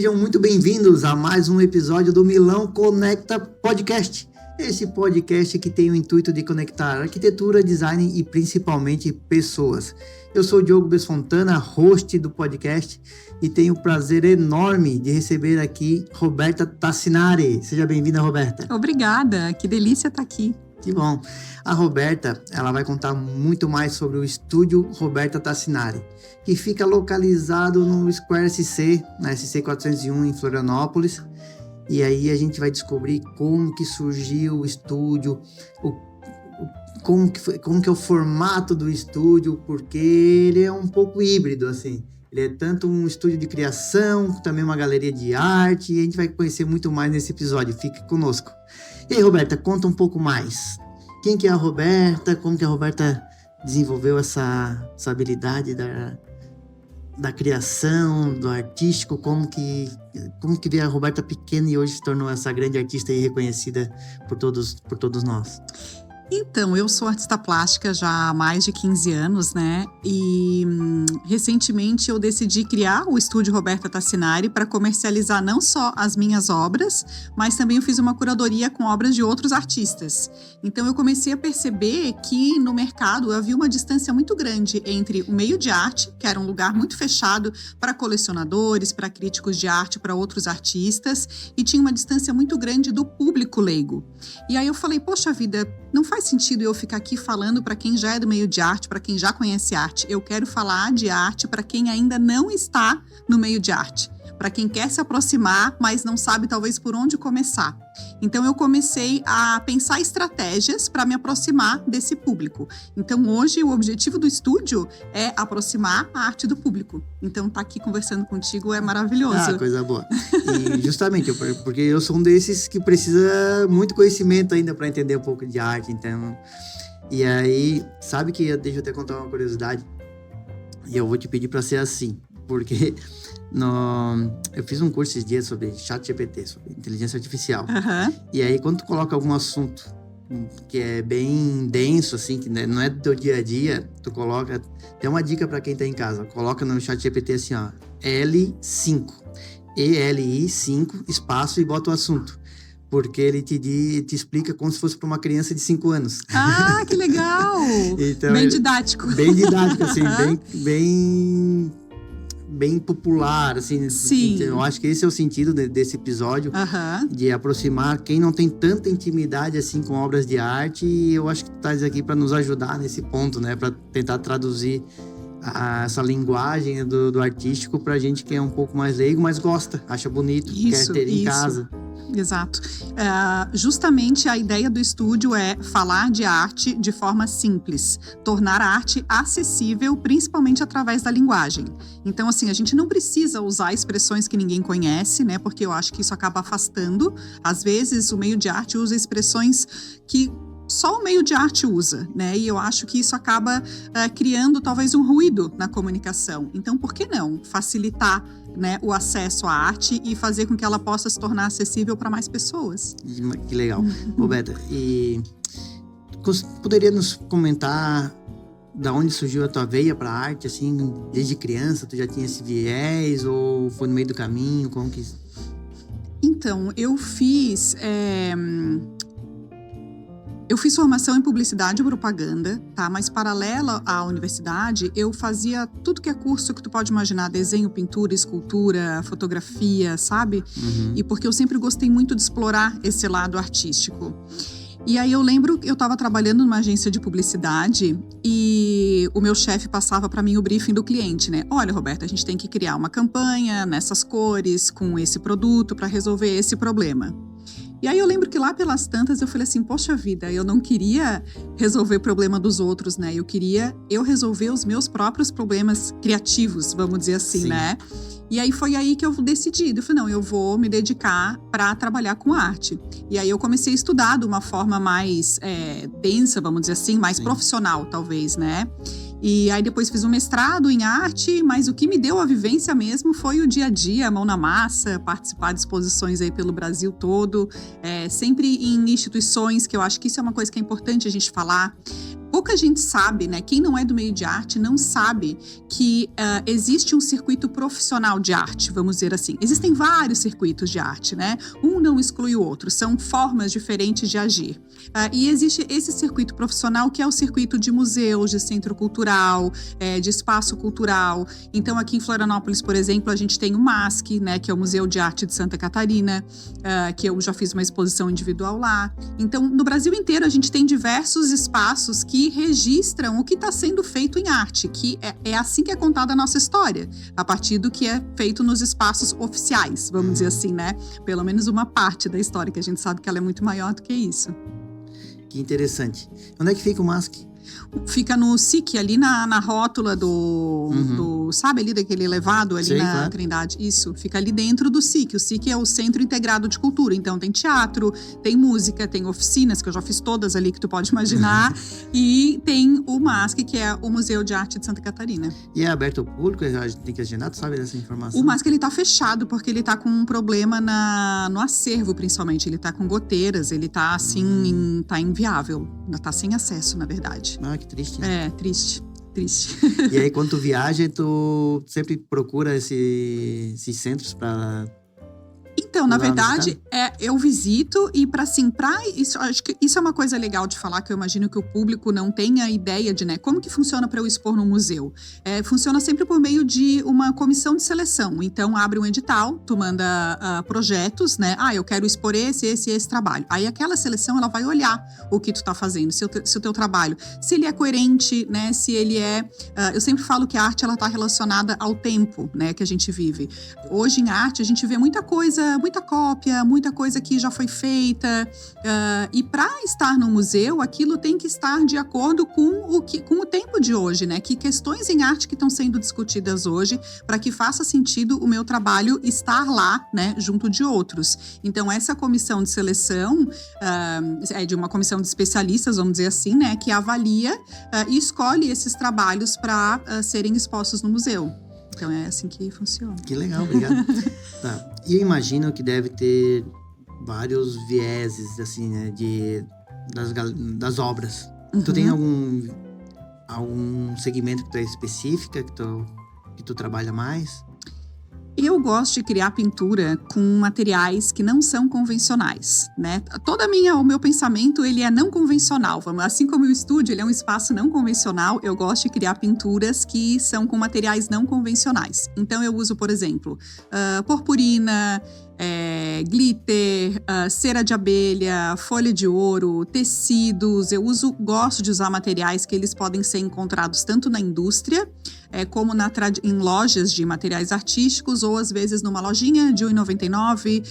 Sejam muito bem-vindos a mais um episódio do Milão Conecta Podcast. Esse podcast que tem o intuito de conectar arquitetura, design e principalmente pessoas. Eu sou o Diogo Besfontana, host do podcast, e tenho o prazer enorme de receber aqui Roberta Tassinari. Seja bem-vinda, Roberta. Obrigada, que delícia estar aqui. Que bom. A Roberta, ela vai contar muito mais sobre o estúdio Roberta Tassinari, que fica localizado no Square SC, na SC 401 em Florianópolis. E aí a gente vai descobrir como que surgiu o estúdio, como que é o formato do estúdio, porque ele é um pouco híbrido, assim. Ele é tanto um estúdio de criação, também uma galeria de arte, e a gente vai conhecer muito mais nesse episódio. Fique conosco. E aí, Roberta, conta um pouco mais. Quem que é a Roberta? Como que a Roberta desenvolveu essa habilidade da criação, do artístico? Como que veio a Roberta pequena e hoje se tornou essa grande artista e reconhecida por todos nós? Então, eu sou artista plástica já há mais de 15 anos, né? E recentemente eu decidi criar o estúdio Roberta Tassinari para comercializar não só as minhas obras, mas também eu fiz uma curadoria com obras de outros artistas. Então eu comecei a perceber que no mercado havia uma distância muito grande entre o meio de arte, que era um lugar muito fechado para colecionadores, para críticos de arte, para outros artistas, e tinha uma distância muito grande do público leigo. E aí eu falei, poxa vida, não faz sentido eu ficar aqui falando para quem já é do meio de arte, para quem já conhece arte. Eu quero falar de arte para quem ainda não está no meio de arte, para quem quer se aproximar, mas não sabe talvez por onde começar. Então eu comecei a pensar estratégias para me aproximar desse público. Então hoje o objetivo do estúdio é aproximar a arte do público. Então tá aqui conversando contigo é maravilhoso. Ah, coisa boa. E justamente porque eu sou um desses que precisa muito conhecimento ainda para entender um pouco de arte, então. E aí, sabe que deixa eu até contar uma curiosidade. E eu vou te pedir para ser assim, porque eu fiz um curso esses dias sobre ChatGPT, sobre inteligência artificial. Uhum. E aí, quando tu coloca algum assunto que é bem denso, assim, que não é do teu dia a dia, tu coloca... Tem uma dica para quem tá em casa. Coloca no ChatGPT assim, ó, L5. ELI5, espaço, e bota o assunto. Porque ele te explica como se fosse para uma criança de 5 anos. Ah, que legal! Então, bem didático. Bem didático, assim, bem popular, assim. Sim. Eu acho que esse é o sentido desse episódio, de aproximar quem não tem tanta intimidade, assim, com obras de arte. E eu acho que tu estás aqui para nos ajudar nesse ponto, né? Para tentar traduzir essa linguagem do artístico pra gente que é um pouco mais leigo, mas gosta, acha bonito, quer ter em casa. Exato. Justamente a ideia do estúdio é falar de arte de forma simples, tornar a arte acessível, principalmente através da linguagem. Então, assim, a gente não precisa usar expressões que ninguém conhece, né? Porque eu acho que isso acaba afastando. Às vezes, o meio de arte usa expressões que só o meio de arte usa, né? E eu acho que isso acaba criando talvez um ruído na comunicação. Então, por que não facilitar, né, o acesso à arte e fazer com que ela possa se tornar acessível para mais pessoas? Que legal. Roberta, e poderia nos comentar da onde surgiu a tua veia para arte, assim, desde criança? Tu já tinha esse viés ou foi no meio do caminho? Como que... Então, eu fiz formação em publicidade e propaganda, tá? Mas paralela à universidade, eu fazia tudo que é curso que tu pode imaginar, desenho, pintura, escultura, fotografia, sabe? Uhum. E porque eu sempre gostei muito de explorar esse lado artístico. E aí eu lembro que eu estava trabalhando numa agência de publicidade e o meu chefe passava para mim o briefing do cliente, né? Olha, Roberta, a gente tem que criar uma campanha nessas cores, com esse produto para resolver esse problema. E aí eu lembro que lá pelas tantas eu falei assim, poxa vida, eu não queria resolver o problema dos outros, né? Eu queria resolver os meus próprios problemas criativos, vamos dizer assim, Sim. né? E aí foi aí que eu decidi, eu falei, não, eu vou me dedicar para trabalhar com arte. E aí eu comecei a estudar de uma forma mais densa, vamos dizer assim, mais profissional talvez, né? E aí depois fiz um mestrado em arte, mas o que me deu a vivência mesmo foi o dia a dia, a mão na massa, participar de exposições aí pelo Brasil todo, sempre em instituições, que eu acho que isso é uma coisa que é importante a gente falar. pouca gente sabe, né? Quem não é do meio de arte não sabe que existe um circuito profissional de arte, vamos dizer assim. Existem vários circuitos de arte, né? Um não exclui o outro, são formas diferentes de agir. E existe esse circuito profissional que é o circuito de museus, de centro cultural, de espaço cultural. Então, aqui em Florianópolis, por exemplo, a gente tem o MASC, né? Que é o Museu de Arte de Santa Catarina, que eu já fiz uma exposição individual lá. Então, no Brasil inteiro, a gente tem diversos espaços que registram o que está sendo feito em arte, que é assim que é contada a nossa história, a partir do que é feito nos espaços oficiais, vamos dizer assim, né? Pelo menos uma parte da história, que a gente sabe que ela é muito maior do que isso. Que interessante. Onde é que fica o MASC? Fica no SIC, ali na rótula sabe, ali daquele elevado ali. Sim, na claro. Trindade. Isso, fica ali dentro do SIC. O SIC é o Centro Integrado de Cultura. Então tem teatro, tem música, tem oficinas, que eu já fiz todas ali que tu pode imaginar. E tem o MASC, que é o Museu de Arte de Santa Catarina. E é aberto ao público? A gente tem que agendar, tu sabe dessa informação? O MASC, ele tá fechado porque ele tá com um problema no acervo, principalmente. Ele tá com goteiras, ele tá assim, tá inviável. Tá sem acesso, na verdade. Ah, que triste. Né? É, triste. E aí, quando tu viaja, tu sempre procura esses centros para... Então, na verdade, eu visito e isso, acho que isso é uma coisa legal de falar, que eu imagino que o público não tenha ideia de, né, como que funciona para eu expor no museu. Funciona sempre por meio de uma comissão de seleção. Então, abre um edital, tu manda projetos, né? Eu quero expor esse trabalho. Aí aquela seleção, ela vai olhar o que tu tá fazendo, se o teu trabalho, se ele é coerente, né? Se ele é... eu sempre falo que a arte, ela tá relacionada ao tempo, né, que a gente vive. Hoje, em arte, a gente vê muita coisa, muita cópia, muita coisa que já foi feita, e para estar no museu, aquilo tem que estar de acordo com o tempo de hoje, né? Que questões em arte que estão sendo discutidas hoje, para que faça sentido o meu trabalho estar lá, né? Junto de outros. Então, essa comissão de seleção é de uma comissão de especialistas, vamos dizer assim, né? Que avalia e escolhe esses trabalhos para serem expostos no museu. Então, é assim que funciona. Que legal, obrigado. Tá. E eu imagino que deve ter vários vieses, assim, né, das obras. Uhum. Tu tem algum segmento que tu é específica, que tu trabalha mais? Eu gosto de criar pintura com materiais que não são convencionais, né? O meu pensamento, ele é não convencional. Assim como o estúdio, ele é um espaço não convencional, eu gosto de criar pinturas que são com materiais não convencionais. Então, eu uso, por exemplo, purpurina, glitter, cera de abelha, folha de ouro, tecidos. Gosto de usar materiais que eles podem ser encontrados tanto na indústria, como em lojas de materiais artísticos, ou às vezes numa lojinha de R$1,99.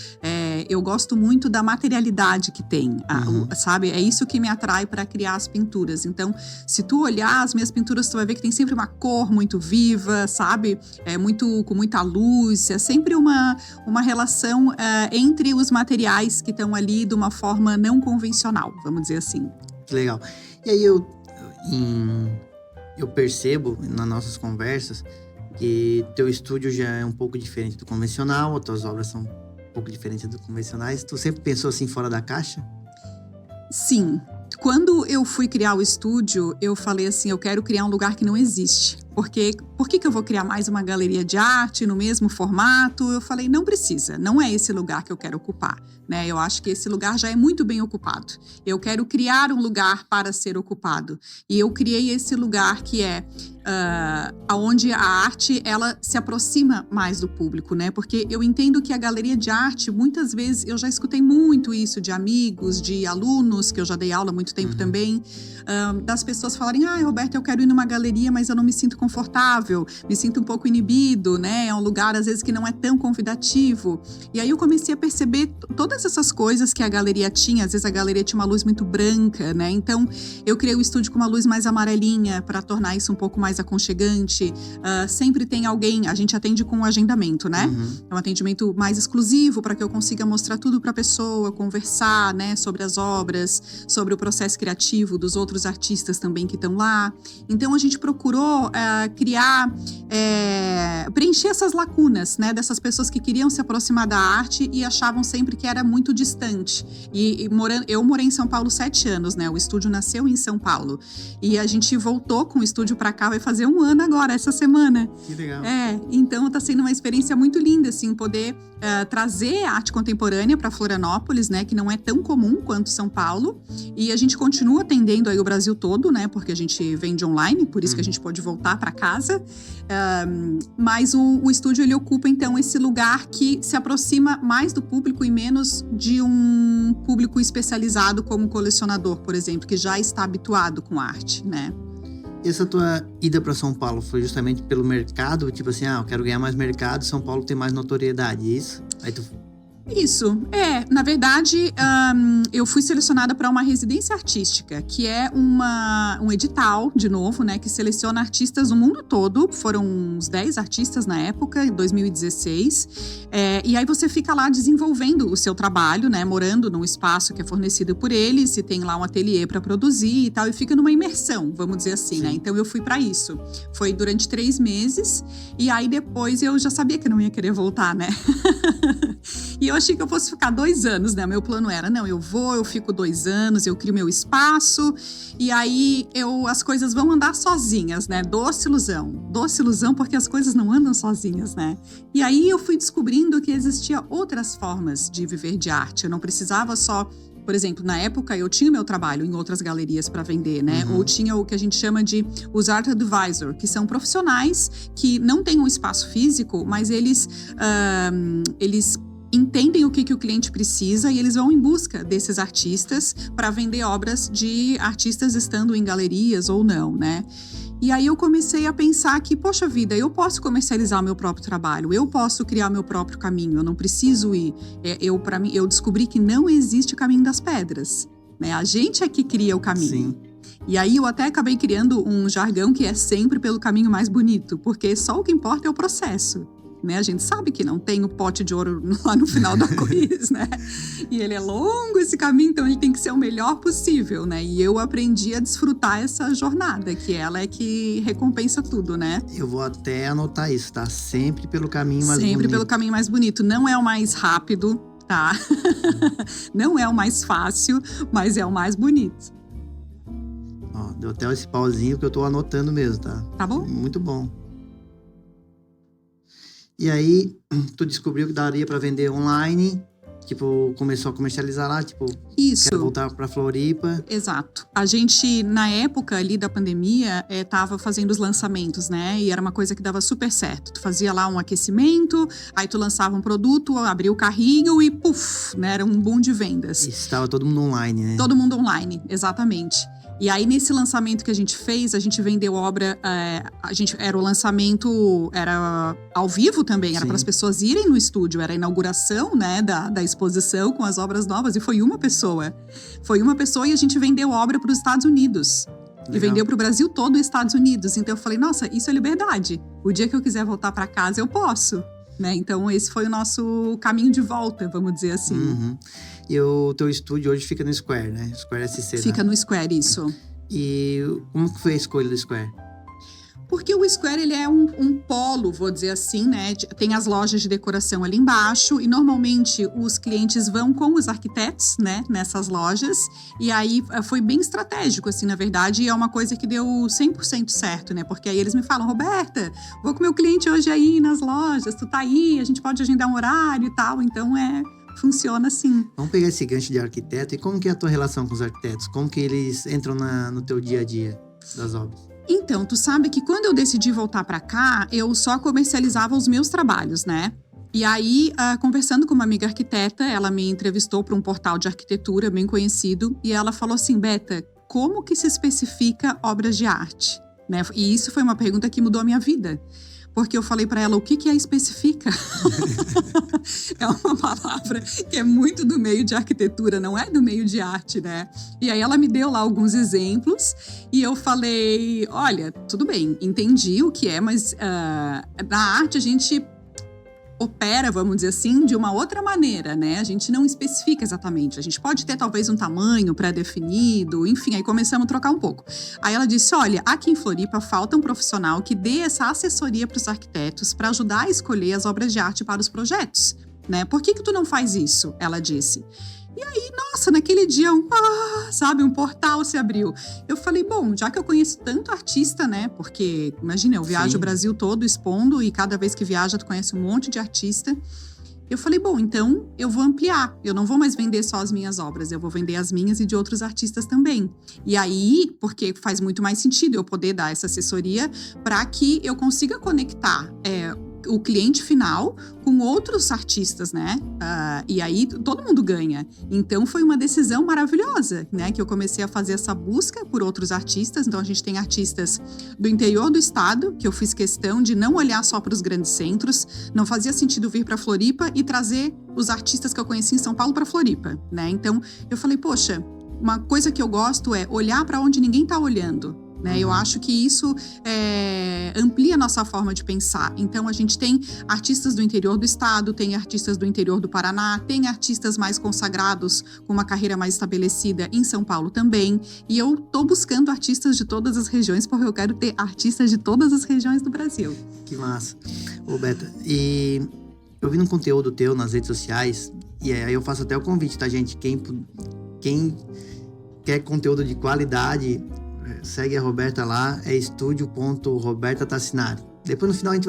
Eu gosto muito da materialidade que tem, sabe? É isso que me atrai para criar as pinturas. Então, se tu olhar as minhas pinturas, tu vai ver que tem sempre uma cor muito viva, sabe? Com muita luz. É sempre uma relação entre os materiais que estão ali de uma forma não convencional, vamos dizer assim. Que legal. E aí eu percebo nas nossas conversas que teu estúdio já é um pouco diferente do convencional, as tuas obras são um pouco diferentes do convencionais. Tu sempre pensou assim fora da caixa? Sim. Quando eu fui criar o estúdio, eu falei assim, eu quero criar um lugar que não existe. Porque por que eu vou criar mais uma galeria de arte no mesmo formato? Eu falei, não precisa, não é esse lugar que eu quero ocupar, né? Eu acho que esse lugar já é muito bem ocupado. Eu quero criar um lugar para ser ocupado. E eu criei esse lugar que é onde a arte, ela se aproxima mais do público, né? Porque eu entendo que a galeria de arte, muitas vezes, eu já escutei muito isso de amigos, de alunos, que eu já dei aula há muito tempo também, das pessoas falarem, Roberta, eu quero ir numa galeria, mas eu não me sinto confortável, me sinto um pouco inibido, né? É um lugar, às vezes, que não é tão convidativo. E aí eu comecei a perceber todas essas coisas que a galeria tinha. Às vezes a galeria tinha uma luz muito branca, né? Então, eu criei o estúdio com uma luz mais amarelinha para tornar isso um pouco mais aconchegante. Sempre tem alguém, a gente atende com um agendamento, né? É um atendimento mais exclusivo para que eu consiga mostrar tudo para a pessoa, conversar, né? Sobre as obras, sobre o processo criativo dos outros artistas também que estão lá. Então, a gente procurou criar preencher essas lacunas, né, dessas pessoas que queriam se aproximar da arte e achavam sempre que era muito distante. Eu morei em São Paulo 7 anos, né, o estúdio nasceu em São Paulo. E a gente voltou com o estúdio pra cá, vai fazer 1 ano agora, essa semana. Que legal. Então tá sendo uma experiência muito linda, assim, poder trazer arte contemporânea para Florianópolis, né, que não é tão comum quanto São Paulo. E a gente continua atendendo aí o Brasil todo, né, porque a gente vende online, por isso que a gente pode voltar para casa. Mas o estúdio, ele ocupa, então, esse lugar que se aproxima mais do público e menos de um público especializado como colecionador, por exemplo, que já está habituado com arte, né? Essa tua ida para São Paulo foi justamente pelo mercado? Tipo assim, eu quero ganhar mais mercado, São Paulo tem mais notoriedade, isso? Aí tu... Isso, na verdade, eu fui selecionada para uma residência artística, que é um edital, de novo, né, que seleciona artistas do mundo todo. Foram uns 10 artistas na época, em 2016. E aí você fica lá desenvolvendo o seu trabalho, né, morando num espaço que é fornecido por eles, e tem lá um ateliê para produzir e tal, e fica numa imersão, vamos dizer assim, né? Então eu fui para isso. Foi durante 3 meses, e aí depois eu já sabia que não ia querer voltar, né? E eu achei que eu fosse ficar 2 anos, né? Meu plano era, não, eu fico 2 anos, eu crio meu espaço, e aí as coisas vão andar sozinhas, né? Doce ilusão, porque as coisas não andam sozinhas, né? E aí eu fui descobrindo que existia outras formas de viver de arte. Eu não precisava só... Por exemplo, na época, eu tinha meu trabalho em outras galerias para vender, né? Ou tinha o que a gente chama de os art advisor, que são profissionais que não têm um espaço físico, mas eles entendem o que o cliente precisa e eles vão em busca desses artistas para vender obras de artistas estando em galerias ou não, né? E aí eu comecei a pensar que, poxa vida, eu posso comercializar o meu próprio trabalho, eu posso criar o meu próprio caminho, eu não preciso ir. Eu descobri que não existe o caminho das pedras, né? A gente é que cria o caminho. Sim. E aí eu até acabei criando um jargão que é sempre pelo caminho mais bonito, porque só o que importa é o processo. Né? A gente sabe que não tem o pote de ouro lá no final do arco-íris, né? E ele é longo esse caminho, então ele tem que ser o melhor possível, né? E eu aprendi a desfrutar essa jornada, que ela é que recompensa tudo, né? Eu vou até anotar isso, tá? Sempre pelo caminho mais bonito. Sempre pelo caminho mais bonito. Não é o mais rápido, tá? Não é o mais fácil, mas é o mais bonito. Ó, deu até esse pauzinho que eu tô anotando mesmo, tá? Tá bom? Muito bom. E aí, tu descobriu que daria pra vender online, tipo, começou a comercializar lá, tipo, isso. Quero voltar pra Floripa. Exato. A gente, na época ali da pandemia, tava fazendo os lançamentos, né? E era uma coisa que dava super certo. Tu fazia lá um aquecimento, aí tu lançava um produto, abria o carrinho e puf, né? Era um boom de vendas. E estava todo mundo online, né? Todo mundo online, exatamente. E aí, nesse lançamento que a gente fez, a gente vendeu obra, era o lançamento, era ao vivo também, era para as pessoas irem no estúdio, era a inauguração, né, da exposição com as obras novas, e foi uma pessoa. Foi uma pessoa e a gente vendeu obra para os Estados Unidos. Legal. E vendeu para o Brasil todo e Estados Unidos. Então eu falei, nossa, isso é liberdade. O dia que eu quiser voltar para casa, eu posso. Né? Então esse foi o nosso caminho de volta, vamos dizer assim. Uhum. E o teu estúdio hoje fica no Square, né? Square SC. Fica no Square, isso. E como que foi a escolha do Square? Porque o Square, ele é um polo, vou dizer assim, né? Tem as lojas de decoração ali embaixo e normalmente os clientes vão com os arquitetos, né? Nessas lojas. E aí foi bem estratégico, assim, na verdade. E é uma coisa que deu 100% certo, né? Porque aí eles me falam, Roberta, vou com o meu cliente hoje aí nas lojas, tu tá aí, a gente pode agendar um horário e tal. Então funciona assim. Vamos pegar esse gancho de arquiteto. E como que é a tua relação com os arquitetos? Como que eles entram no teu dia a dia das obras? Então, tu sabe que quando eu decidi voltar pra cá, eu só comercializava os meus trabalhos, né? E aí, conversando com uma amiga arquiteta, ela me entrevistou para um portal de arquitetura bem conhecido e ela falou assim, Beta, como que se especifica obras de arte? Né? E isso foi uma pergunta que mudou a minha vida. Porque eu falei para ela, o que é especifica? É uma palavra que é muito do meio de arquitetura, não é do meio de arte, né? E aí ela me deu lá alguns exemplos e eu falei, olha, tudo bem, entendi o que é, mas na arte a gente opera, vamos dizer assim, de uma outra maneira, né? A gente não especifica exatamente. A gente pode ter talvez um tamanho pré-definido, enfim, aí começamos a trocar um pouco. Aí ela disse, olha, aqui em Floripa falta um profissional que dê essa assessoria para os arquitetos para ajudar a escolher as obras de arte para os projetos, né? Por que tu não faz isso? Ela disse. E aí, nossa, naquele dia, um portal se abriu. Eu falei, bom, já que eu conheço tanto artista, né? Porque, imagina, eu viajo o Brasil todo expondo e cada vez que viaja tu conhece um monte de artista. Eu falei, bom, então eu vou ampliar. Eu não vou mais vender só as minhas obras, eu vou vender as minhas e de outros artistas também. E aí, porque faz muito mais sentido eu poder dar essa assessoria para que eu consiga conectar o cliente final com outros artistas, né? E aí todo mundo ganha. Então foi uma decisão maravilhosa, né? Que eu comecei a fazer essa busca por outros artistas. Então a gente tem artistas do interior do estado, que eu fiz questão de não olhar só para os grandes centros. Não fazia sentido vir para Floripa e trazer os artistas que eu conheci em São Paulo para Floripa, né? Então eu falei, poxa, uma coisa que eu gosto é olhar para onde ninguém está olhando. Né? Eu acho que isso amplia a nossa forma de pensar. Então, a gente tem artistas do interior do estado, tem artistas do interior do Paraná, tem artistas mais consagrados, com uma carreira mais estabelecida em São Paulo também. E eu tô buscando artistas de todas as regiões, porque eu quero ter artistas de todas as regiões do Brasil. Que massa. Ô, Beta, e eu vi um conteúdo teu nas redes sociais, e aí eu faço até o convite, tá, gente? Quem quer conteúdo de qualidade, segue a Roberta lá, é estúdio.robertatassinari. Depois no final a gente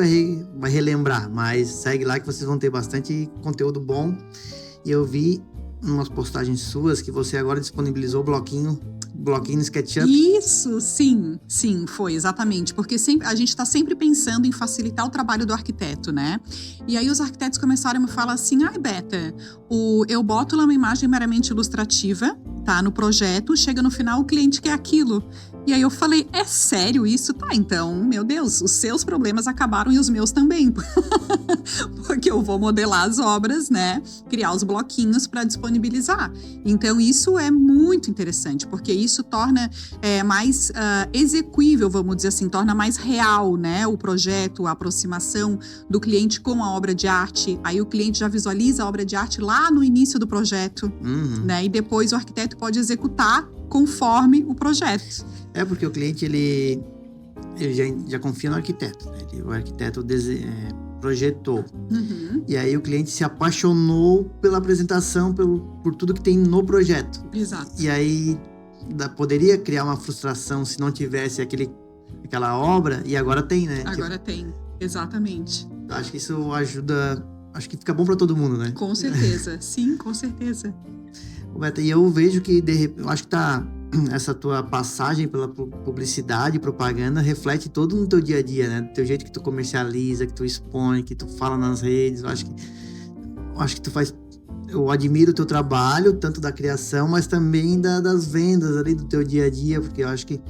vai relembrar, mas segue lá que vocês vão ter bastante conteúdo bom. E eu vi umas postagens suas que você agora disponibilizou o bloquinho no SketchUp. Isso, sim, foi exatamente, porque a gente está sempre pensando em facilitar o trabalho do arquiteto, né? E aí os arquitetos começaram a me falar assim, Beta, eu boto lá uma imagem meramente ilustrativa, tá, no projeto, chega no final o cliente quer aquilo. E aí eu falei, é sério isso? Tá, então, meu Deus, os seus problemas acabaram e os meus também. Porque eu vou modelar as obras, né? Criar os bloquinhos para disponibilizar. Então, isso é muito interessante, porque isso torna mais execuível, vamos dizer assim, torna mais real, né? O projeto, a aproximação do cliente com a obra de arte. Aí o cliente já visualiza a obra de arte lá no início do projeto, né? E depois o arquiteto pode executar conforme o projeto. Porque o cliente, ele já confia no arquiteto, né? O arquiteto projetou. E aí o cliente se apaixonou pela apresentação, por tudo que tem no projeto. Exato. E aí poderia criar uma frustração se não tivesse aquela obra, e agora tem, né? Agora tem, exatamente. Acho que isso ajuda, acho que fica bom para todo mundo, né? Com certeza, sim, com certeza. Roberta, e eu vejo que, eu acho que essa tua passagem pela publicidade e propaganda reflete todo no teu dia a dia, né? Do teu jeito que tu comercializa, que tu expõe, que tu fala nas redes. Eu acho que tu faz... Eu admiro o teu trabalho, tanto da criação, mas também das vendas ali do teu dia a dia, porque eu acho que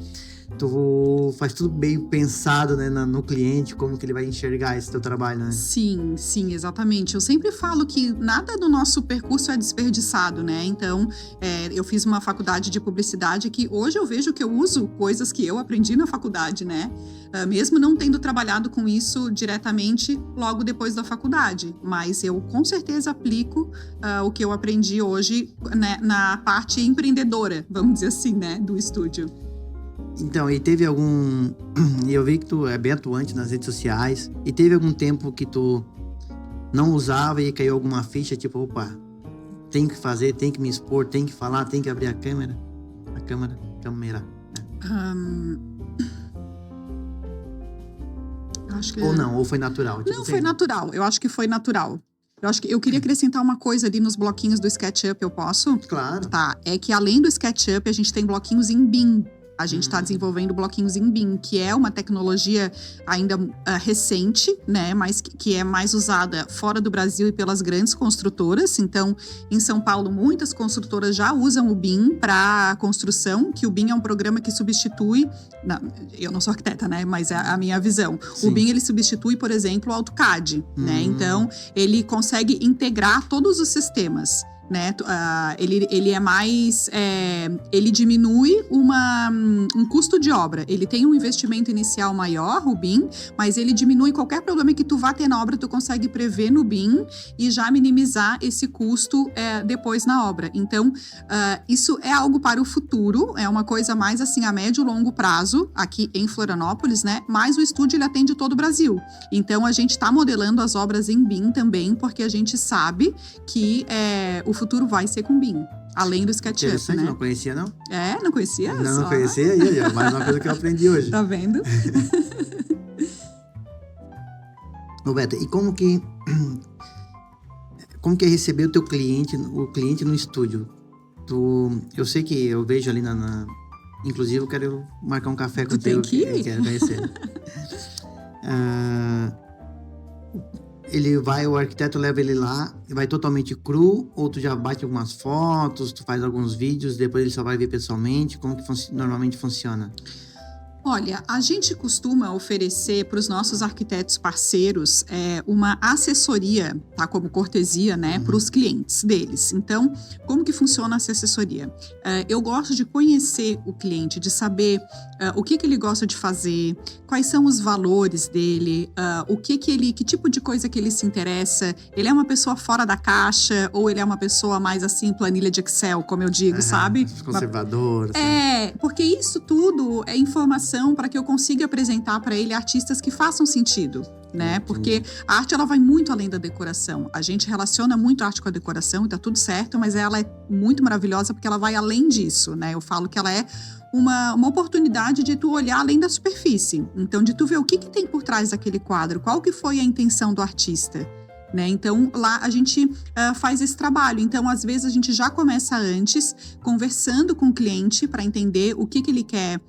tu faz tudo bem pensado, né, no cliente, como que ele vai enxergar esse teu trabalho, né? Sim, exatamente. Eu sempre falo que nada do nosso percurso é desperdiçado, né? Então, eu fiz uma faculdade de publicidade que hoje eu vejo que eu uso coisas que eu aprendi na faculdade, né? Mesmo não tendo trabalhado com isso diretamente logo depois da faculdade. Mas eu, com certeza, aplico o que eu aprendi hoje, né, na parte empreendedora, vamos dizer assim, né, do estúdio. Então, e teve algum... E eu vi que tu é bem atuante nas redes sociais. E teve algum tempo que tu não usava e caiu alguma ficha, tipo, opa, tem que fazer, tem que me expor, tem que falar, tem que abrir a câmera. Câmera. Acho que... Ou não, ou foi natural? Não, foi natural. Eu acho que foi natural. Eu queria acrescentar uma coisa ali nos bloquinhos do SketchUp, eu posso? Claro. Tá, é que além do SketchUp, a gente tem bloquinhos em BIM. A gente está desenvolvendo bloquinhos em BIM, que é uma tecnologia ainda recente, né? Mas que é mais usada fora do Brasil e pelas grandes construtoras. Então, em São Paulo, muitas construtoras já usam o BIM para construção, que o BIM é um programa que substitui... eu não sou arquiteta, né? Mas é a minha visão. Sim. O BIM, ele substitui, por exemplo, o AutoCAD, né? Então, ele consegue integrar todos os sistemas. né? Ele é mais... ele diminui um custo de obra. Ele tem um investimento inicial maior, o BIM, mas ele diminui qualquer problema que tu vá ter na obra, tu consegue prever no BIM e já minimizar esse custo depois na obra. Então, isso é algo para o futuro, é uma coisa mais assim a médio e longo prazo, aqui em Florianópolis, né? Mas o estúdio, ele atende todo o Brasil. Então, a gente está modelando as obras em BIM também, porque a gente sabe que o futuro vai ser com BIM. Além do SketchUp, né? Não conhecia, não? Não conhecia? Não conhecia, aí, mais uma coisa que eu aprendi hoje. Tá vendo? Roberta, e como que é receber o cliente no estúdio? Eu sei que eu vejo ali inclusive eu quero marcar um café contigo. Tu tem que ir? Quero conhecer. O arquiteto leva ele lá, vai totalmente cru, ou tu já bate algumas fotos, tu faz alguns vídeos, depois ele só vai ver pessoalmente? Como que normalmente funciona? Olha, a gente costuma oferecer para os nossos arquitetos parceiros uma assessoria, tá? Como cortesia, né? Para os clientes deles. Então, como que funciona essa assessoria? Eu gosto de conhecer o cliente, de saber o que ele gosta de fazer, quais são os valores dele, que tipo de coisa que ele se interessa. Ele é uma pessoa fora da caixa ou ele é uma pessoa mais assim, planilha de Excel, como eu digo, sabe? Conservador. Porque isso tudo é informação para que eu consiga apresentar para ele artistas que façam sentido, né? Porque a arte, ela vai muito além da decoração. A gente relaciona muito a arte com a decoração e tá tudo certo, mas ela é muito maravilhosa porque ela vai além disso, né? Eu falo que ela é uma oportunidade de tu olhar além da superfície. Então, de tu ver o que tem por trás daquele quadro, qual que foi a intenção do artista. Né? Então, lá a gente faz esse trabalho. Então, às vezes, a gente já começa antes, conversando com o cliente para entender o que ele quer,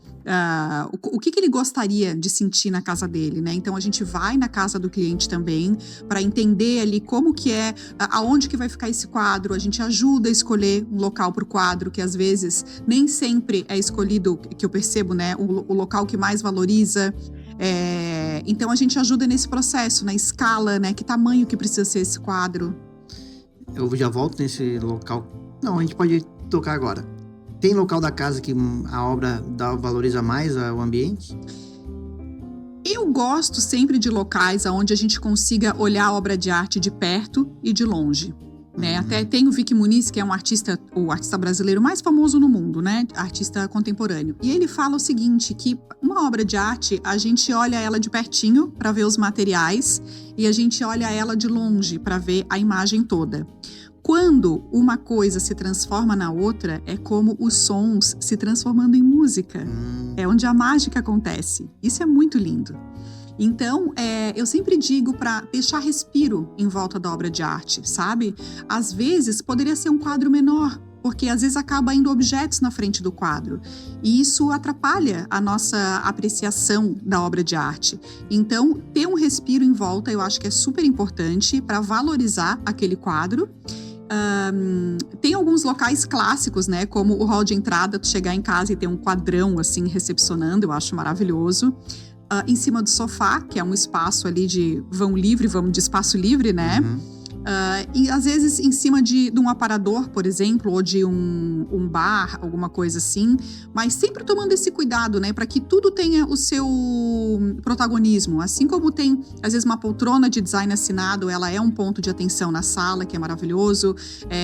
o que ele gostaria de sentir na casa dele, né? Então, a gente vai na casa do cliente também para entender ali como que aonde que vai ficar esse quadro. A gente ajuda a escolher um local para o quadro, que às vezes nem sempre é escolhido, que eu percebo, né? O local que mais valoriza. Então a gente ajuda nesse processo, na escala, né? Que tamanho que precisa ser esse quadro. Eu já volto nesse local. Não, a gente pode tocar agora. Tem local da casa que a obra valoriza mais o ambiente? Eu gosto sempre de locais onde a gente consiga olhar a obra de arte de perto e de longe. Né? Até tem o Vic Muniz, que é o artista brasileiro mais famoso no mundo, né? Artista contemporâneo. E ele fala o seguinte, que uma obra de arte, a gente olha ela de pertinho para ver os materiais e a gente olha ela de longe para ver a imagem toda. Quando uma coisa se transforma na outra, é como os sons se transformando em música. É onde a mágica acontece. Isso é muito lindo. Então, eu sempre digo para deixar respiro em volta da obra de arte, sabe? Às vezes, poderia ser um quadro menor, porque às vezes acaba indo objetos na frente do quadro. E isso atrapalha a nossa apreciação da obra de arte. Então, ter um respiro em volta, eu acho que é super importante para valorizar aquele quadro. Tem alguns locais clássicos, né? Como o hall de entrada, tu chegar em casa e ter um quadrão, assim, recepcionando, eu acho maravilhoso. Em cima do sofá, que é um espaço ali de de espaço livre, né? E às vezes em cima de um aparador, por exemplo, ou de um bar, alguma coisa assim, mas sempre tomando esse cuidado, né? Para que tudo tenha o seu protagonismo. Assim como tem, às vezes, uma poltrona de design assinado, ela é um ponto de atenção na sala, que é maravilhoso.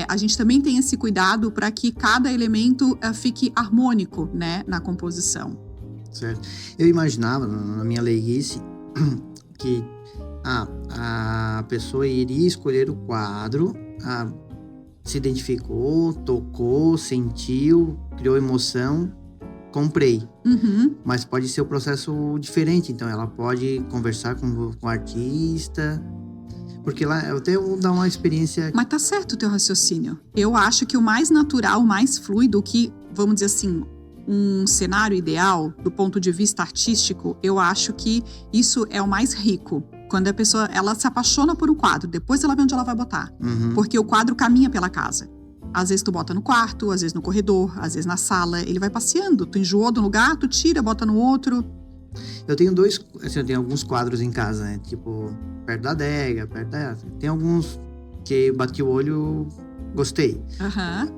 A gente também tem esse cuidado para que cada elemento fique harmônico, né? Na composição. Certo. Eu imaginava, na minha leiguice, que a pessoa iria escolher o quadro, se identificou, tocou, sentiu, criou emoção, comprei. Mas pode ser um processo diferente, então ela pode conversar com o artista, porque lá eu até vou dar uma experiência... Mas tá certo o teu raciocínio. Eu acho que o mais natural, o mais fluido, que, vamos dizer assim, um cenário ideal do ponto de vista artístico, eu acho que isso é o mais rico. Quando a pessoa, ela se apaixona por um quadro, depois ela vê onde ela vai botar. Porque o quadro caminha pela casa. Às vezes tu bota no quarto, às vezes no corredor, às vezes na sala. Ele vai passeando. Tu enjoou de um lugar, tu tira, bota no outro. Eu tenho eu tenho alguns quadros em casa, né? Tipo, perto da adega, tem alguns que bati o olho, gostei. Aham.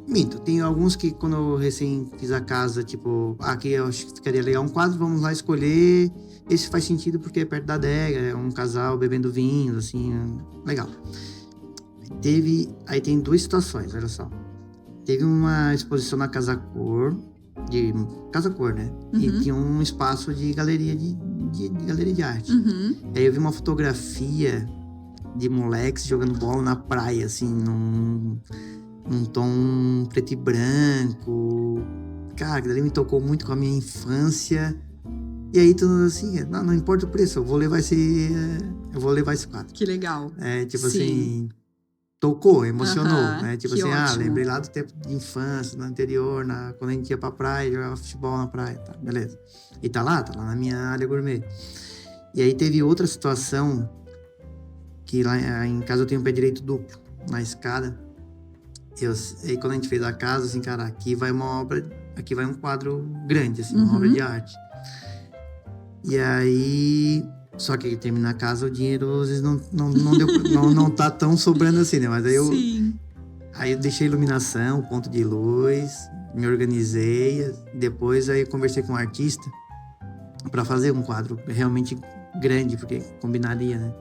Minto, tem alguns que quando eu recém fiz a casa, tipo, aqui eu acho que ficaria legal um quadro, vamos lá escolher. Esse faz sentido porque é perto da adega, é um casal bebendo vinho, assim, legal. Aí tem duas situações, olha só. Teve uma exposição na Casa Cor, né? E tinha um espaço de galeria galeria de arte. Aí eu vi uma fotografia de moleques jogando bola na praia, assim, num tom preto e branco. Cara, aquilo ali me tocou muito com a minha infância. E aí tudo assim, não importa o preço, eu vou levar esse quadro. Que legal. Tipo assim, tocou, emocionou, né? Tipo que assim, ótimo. Lembrei lá do tempo de infância, no anterior, quando a gente ia pra praia, jogava futebol na praia, tá, beleza. E tá lá na minha área gourmet. E aí teve outra situação, que lá em casa eu tenho um pé direito duplo, na escada. E quando a gente fez a casa, assim, cara, aqui vai um quadro grande, assim, uma obra de arte. E aí, só que terminar a casa, o dinheiro às vezes não tá tão sobrando assim, né? Mas aí eu deixei iluminação, ponto de luz, me organizei. Depois aí eu conversei com um artista para fazer um quadro realmente grande, porque combinaria, né?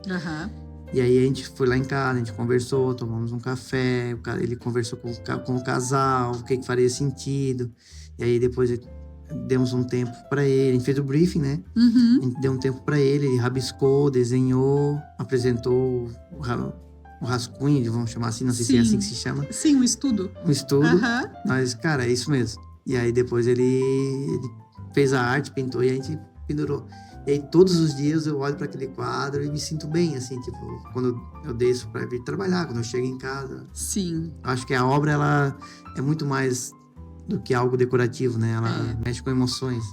E aí a gente foi lá em casa, a gente conversou, tomamos um café, ele conversou com o casal, o que faria sentido. E aí depois demos um tempo para ele, a gente fez o briefing, né? A gente deu um tempo para ele rabiscou, desenhou, apresentou o rascunho, vamos chamar assim, não sei se é assim que se chama. Sim, um estudo. Mas, cara, é isso mesmo. E aí depois ele fez a arte, pintou e a gente pendurou. E aí todos os dias eu olho para aquele quadro e me sinto bem, assim, tipo, quando eu desço para vir trabalhar, quando eu chego em casa. Sim. Acho que a obra, ela é muito mais do que algo decorativo, né? Ela mexe com emoções.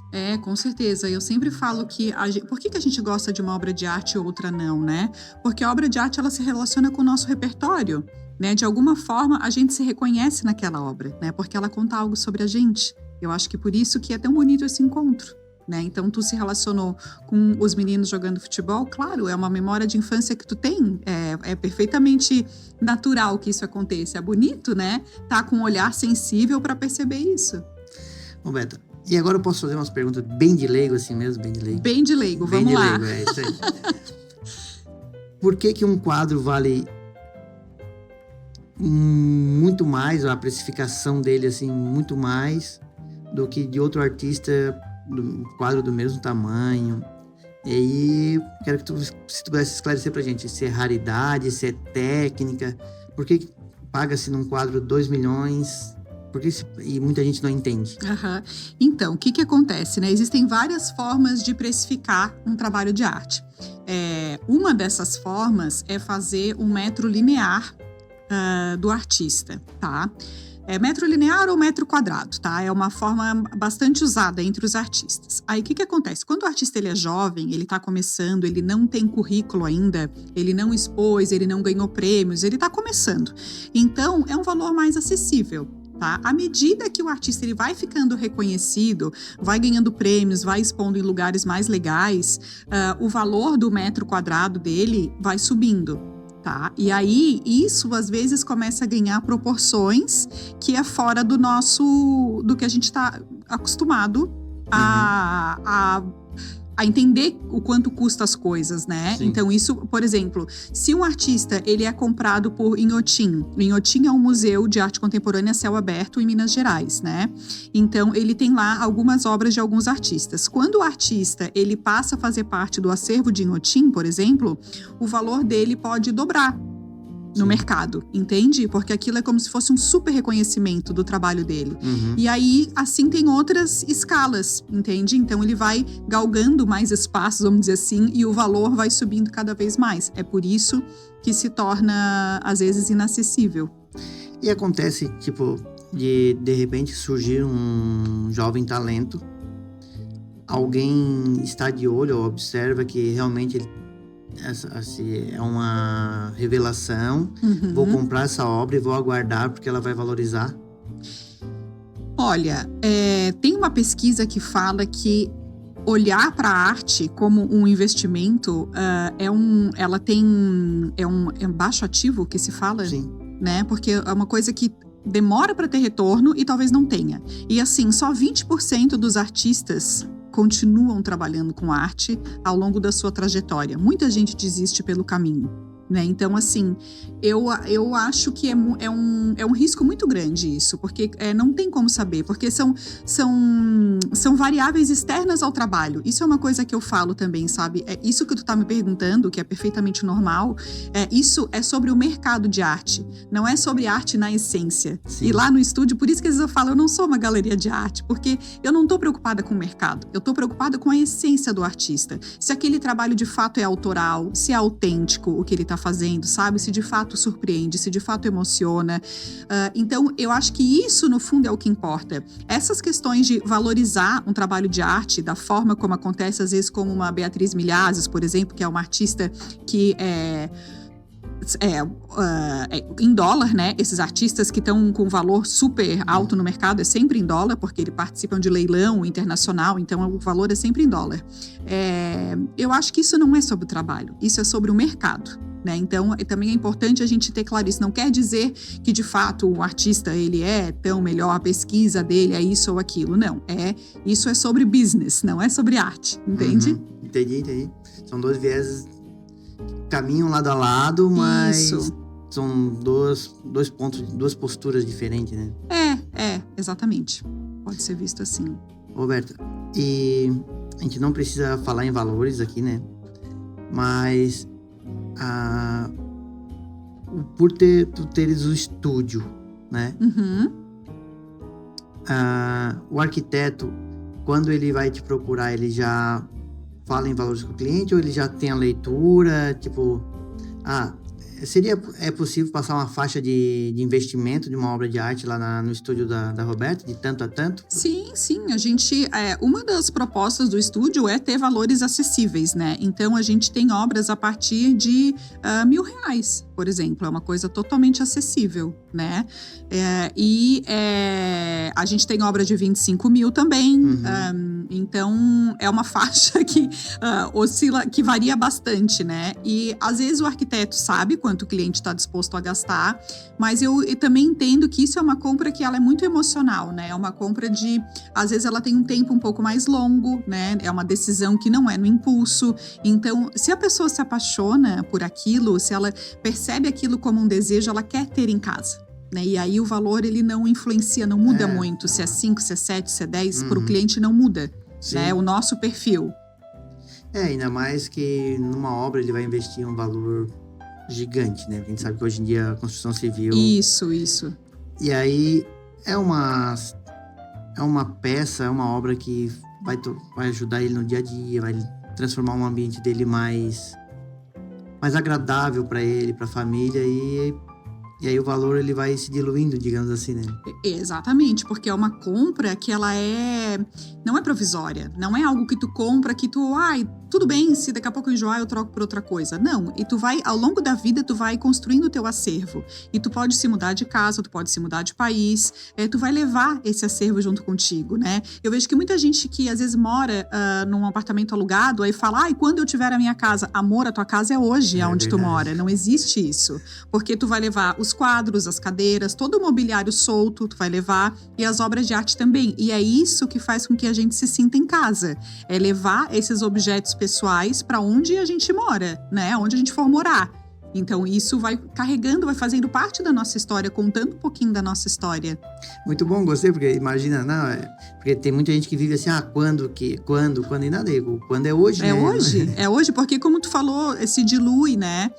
Com certeza. Eu sempre falo que... Por que a gente gosta de uma obra de arte e outra não, né? Porque a obra de arte, ela se relaciona com o nosso repertório, né? De alguma forma, a gente se reconhece naquela obra, né? Porque ela conta algo sobre a gente. Eu acho que por isso que é tão bonito esse encontro, né? Então, tu se relacionou com os meninos jogando futebol, claro, é uma memória de infância que tu tem, é perfeitamente natural que isso aconteça, é bonito, né? Tá com um olhar sensível para perceber isso. Bom, Beta, e agora eu posso fazer umas perguntas bem de leigo, assim mesmo, bem de leigo? Bem de leigo, vamos lá. Bem de leigo, é isso aí. Por que um quadro vale muito mais, a precificação dele, assim, muito mais do que de outro artista, do quadro do mesmo tamanho? E aí, quero que se tu pudesse esclarecer pra gente, se é raridade, se é técnica, por que paga-se num quadro 2 milhões, e muita gente não entende? Então, o que acontece, né? Existem várias formas de precificar um trabalho de arte. Uma dessas formas é fazer um metro linear do artista, tá? Metro linear ou metro quadrado, tá? É uma forma bastante usada entre os artistas. Aí, o que acontece? Quando o artista ele é jovem, ele tá começando, ele não tem currículo ainda, ele não expôs, ele não ganhou prêmios, ele tá começando. Então, é um valor mais acessível, tá? À medida que o artista ele vai ficando reconhecido, vai ganhando prêmios, vai expondo em lugares mais legais, o valor do metro quadrado dele vai subindo. Tá? E aí, isso às vezes começa a ganhar proporções que é fora do que a gente está acostumado a entender o quanto custa as coisas, né? Sim. Então isso, por exemplo, se um artista ele é comprado por Inhotim, o Inhotim é um museu de arte contemporânea a céu aberto em Minas Gerais, né? Então ele tem lá algumas obras de alguns artistas. Quando o artista ele passa a fazer parte do acervo de Inhotim, por exemplo, o valor dele pode dobrar no mercado, entende? Porque aquilo é como se fosse um super reconhecimento do trabalho dele. E aí, assim, tem outras escalas, entende? Então, ele vai galgando mais espaços, vamos dizer assim, e o valor vai subindo cada vez mais. É por isso que se torna, às vezes, inacessível. E acontece, tipo, de repente surgir um jovem talento, alguém está de olho ou observa que realmente essa é uma revelação, vou comprar essa obra e vou aguardar porque ela vai valorizar? Olha, tem uma pesquisa que fala que olhar para a arte como um investimento é um baixo ativo que se fala? Sim. né? Porque é uma coisa que demora para ter retorno e talvez não tenha. E assim, só 20% dos artistas continuam trabalhando com arte ao longo da sua trajetória. Muita gente desiste pelo caminho, né? Então, assim, eu acho que é um risco muito grande isso, porque não tem como saber, porque são variáveis externas ao trabalho. Isso é uma coisa que eu falo também, sabe? Isso que tu tá me perguntando, que é perfeitamente normal, isso é sobre o mercado de arte, não é sobre arte na essência. Sim. E lá no estúdio, por isso que às vezes eu falo, eu não sou uma galeria de arte, porque eu não tô preocupada com o mercado, eu tô preocupada com a essência do artista. Se aquele trabalho de fato é autoral, se é autêntico o que ele tá fazendo, sabe? Se de fato surpreende, se de fato emociona. Então, eu acho que isso, no fundo, é o que importa. Essas questões de valorizar um trabalho de arte, da forma como acontece, às vezes, como uma Beatriz Milhazes, por exemplo, que é uma artista que em dólar, né? Esses artistas que estão com valor super alto no mercado é sempre em dólar, porque eles participam de leilão internacional, então o valor é sempre em dólar. Eu acho que isso não é sobre o trabalho, isso é sobre o mercado. Né? Então, também é importante a gente ter claro isso. Não quer dizer que, de fato, o artista ele é tão melhor, a pesquisa dele é isso ou aquilo. Não, isso é sobre business, não é sobre arte, entende? Uhum. Entendi. São dois vieses que caminham lado a lado, mas isso. São dois pontos, duas posturas diferentes, né? Exatamente. Pode ser visto assim. Roberta, e a gente não precisa falar em valores aqui, né? Mas por tu teres o estúdio, né? Uhum. O arquiteto, quando ele vai te procurar, ele já fala em valores com o cliente ou ele já tem a leitura? Tipo, é possível passar uma faixa de investimento de uma obra de arte lá no estúdio da Roberta, de tanto a tanto? Sim. A gente, uma das propostas do estúdio é ter valores acessíveis, né? Então, a gente tem obras a partir de R$1.000, por exemplo. É uma coisa totalmente acessível, né? A gente tem obra de 25 mil também. Uhum. Então, é uma faixa que oscila, que varia bastante, né? E, às vezes, o arquiteto sabe quanto o cliente está disposto a gastar, mas eu também entendo que isso é uma compra que ela é muito emocional, né? É uma compra de, às vezes ela tem um tempo um pouco mais longo, né? É uma decisão que não é no impulso. Então, se a pessoa se apaixona por aquilo, se ela percebe aquilo como um desejo, ela quer ter em casa. Né? E aí o valor ele não influencia, não muda muito. Se é 5, se é 7, se é 10, para o cliente não muda. Né? O nosso perfil. Ainda mais que numa obra ele vai investir um valor gigante, né? A gente sabe que hoje em dia a construção civil... Isso. E aí é uma peça, é uma obra que vai ajudar ele no dia a dia, vai transformar um ambiente dele mais agradável para ele, para a família, e aí o valor ele vai se diluindo, digamos assim, né? Exatamente, porque é uma compra que ela não é provisória, não é algo que tu compra que tu, tudo bem, se daqui a pouco eu enjoar eu troco por outra coisa. Não, e tu vai, ao longo da vida, tu vai construindo o teu acervo. E tu pode se mudar de casa, tu pode se mudar de país, tu vai levar esse acervo junto contigo, né? Eu vejo que muita gente que às vezes mora num apartamento alugado, aí fala, quando eu tiver a minha casa, amor, a tua casa é hoje, onde tu mora. Não existe isso. Porque tu vai levar os quadros, as cadeiras, todo o mobiliário solto, tu vai levar, e as obras de arte também. E é isso que faz com que a gente se sinta em casa. É levar esses objetos pessoais para onde a gente mora, né? Onde a gente for morar. Então, isso vai carregando, vai fazendo parte da nossa história, contando um pouquinho da nossa história. Muito bom, gostei, porque imagina, porque tem muita gente que vive assim, quando, e nada, quando é hoje, né? É hoje, porque como tu falou, se dilui, né?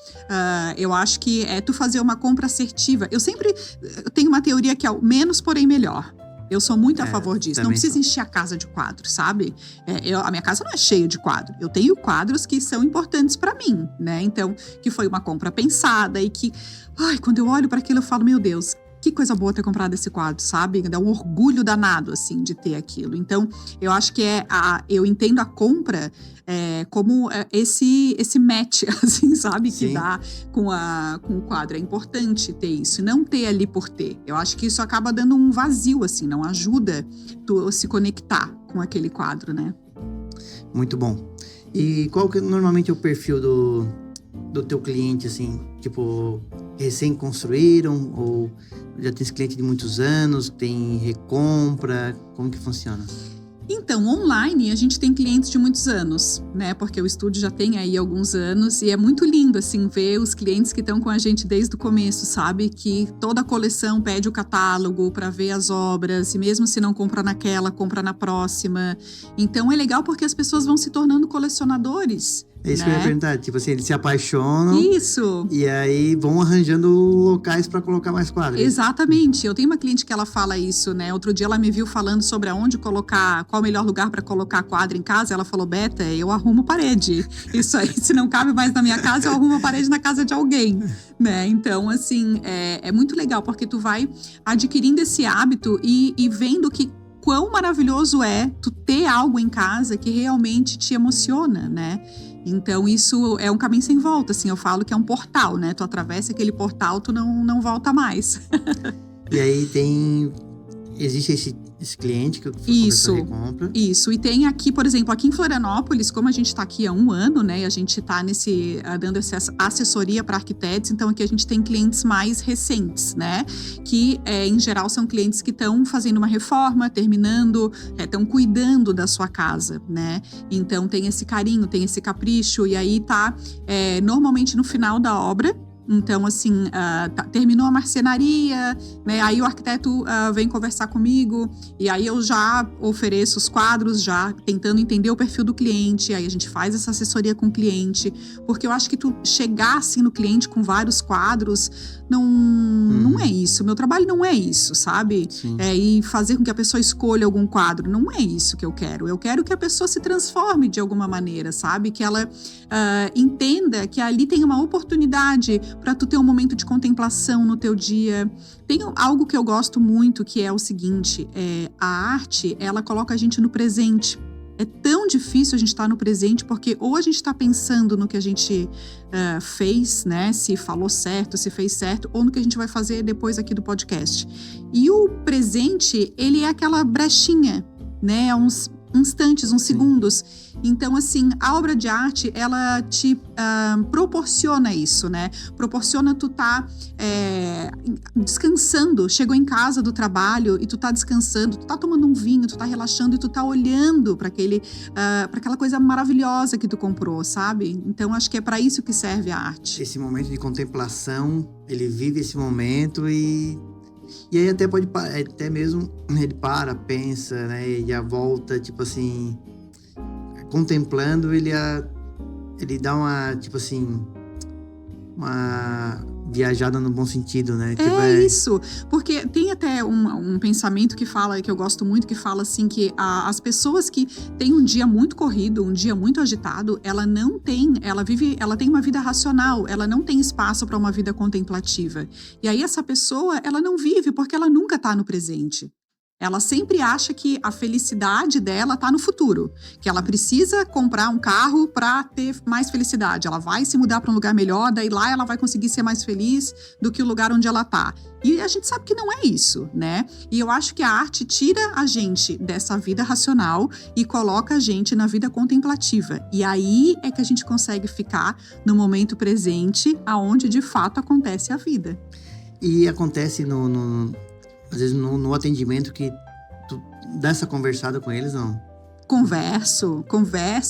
Eu acho que é tu fazer uma compra assertiva. Eu sempre tenho uma teoria que é o menos, porém melhor. Eu sou muito a favor disso. Não precisa encher a casa de quadros, sabe? A minha casa não é cheia de quadro. Eu tenho quadros que são importantes para mim, né? Então, que foi uma compra pensada e que... quando eu olho para aquilo, eu falo, meu Deus, que coisa boa ter comprado esse quadro, sabe? Dá um orgulho danado, assim, de ter aquilo. Então, eu acho que eu entendo a compra como esse match, assim, sabe? Sim. Que dá com o quadro. É importante ter isso, não ter ali por ter. Eu acho que isso acaba dando um vazio, assim, não ajuda tu se conectar com aquele quadro, né? Muito bom. E qual que normalmente é o perfil do teu cliente, assim? Tipo, recém construíram ou já tem esse cliente de muitos anos, tem recompra? Como que funciona? Então, online a gente tem clientes de muitos anos, né? Porque o estúdio já tem aí alguns anos e é muito lindo, assim, ver os clientes que estão com a gente desde o começo, sabe? Que toda a coleção pede o catálogo para ver as obras e mesmo se não compra naquela, compra na próxima. Então, é legal porque as pessoas vão se tornando colecionadores. É isso né? que eu ia perguntar, tipo assim, eles se apaixonam. Isso! E aí vão arranjando locais para colocar mais quadros. Exatamente. Eu tenho uma cliente que ela fala isso, né? Outro dia ela me viu falando sobre aonde colocar, qual o melhor lugar para colocar quadro em casa. Ela falou, Beta, eu arrumo parede. Isso aí, se não cabe mais na minha casa, eu arrumo a parede na casa de alguém, né? Então, assim, é muito legal porque tu vai adquirindo esse hábito e vendo que quão maravilhoso é tu ter algo em casa que realmente te emociona, né? Então, isso é um caminho sem volta, assim, eu falo que é um portal, né? Tu atravessa aquele portal, tu não volta mais. E aí existe esse cliente que Isso, recompra. Isso, e tem aqui, por exemplo, aqui em Florianópolis, como a gente está aqui há 1 ano, né, e a gente está dando essa assessoria para arquitetos, então aqui a gente tem clientes mais recentes, né, que em geral são clientes que estão fazendo uma reforma, terminando, estão cuidando da sua casa, né, então tem esse carinho, tem esse capricho, e aí tá normalmente no final da obra. Então, assim, terminou a marcenaria, né? Aí o arquiteto vem conversar comigo e aí eu já ofereço os quadros, já tentando entender o perfil do cliente. Aí a gente faz essa assessoria com o cliente, porque eu acho que tu chegar assim no cliente com vários quadros não é isso. Meu trabalho não é isso, sabe? E fazer com que a pessoa escolha algum quadro, não é isso que eu quero. Eu quero que a pessoa se transforme de alguma maneira, sabe? Que ela entenda que ali tem uma oportunidade para tu ter um momento de contemplação no teu dia. Tem algo que eu gosto muito, que é o seguinte, a arte, ela coloca a gente no presente. É tão difícil a gente estar no presente, porque ou a gente está pensando no que a gente fez, né? Se falou certo, se fez certo, ou no que a gente vai fazer depois aqui do podcast. E o presente, ele é aquela brechinha, né? Uns instantes, uns segundos. Então, assim, a obra de arte, ela te proporciona isso, né? Proporciona tu tá descansando. Chegou em casa do trabalho e tu tá descansando, tu tá tomando um vinho, tu tá relaxando e tu tá olhando para aquela coisa maravilhosa que tu comprou, sabe? Então, acho que é para isso que serve a arte. Esse momento de contemplação, ele vive esse momento e aí até mesmo ele pensa, né? E a volta, tipo assim, contemplando, ele dá uma, tipo assim, uma viajada no bom sentido, né? Isso, porque tem até um pensamento que eu gosto muito, que fala assim que as pessoas que têm um dia muito corrido, um dia muito agitado, ela tem uma vida racional, ela não tem espaço para uma vida contemplativa. E aí essa pessoa, ela não vive porque ela nunca está no presente. Ela sempre acha que a felicidade dela está no futuro, que ela precisa comprar um carro para ter mais felicidade. Ela vai se mudar para um lugar melhor, daí lá ela vai conseguir ser mais feliz do que o lugar onde ela está. E a gente sabe que não é isso, né? E eu acho que a arte tira a gente dessa vida racional e coloca a gente na vida contemplativa. E aí é que a gente consegue ficar no momento presente, aonde de fato acontece a vida. E acontece às vezes no atendimento que tu dá essa conversada com eles, não? Converso,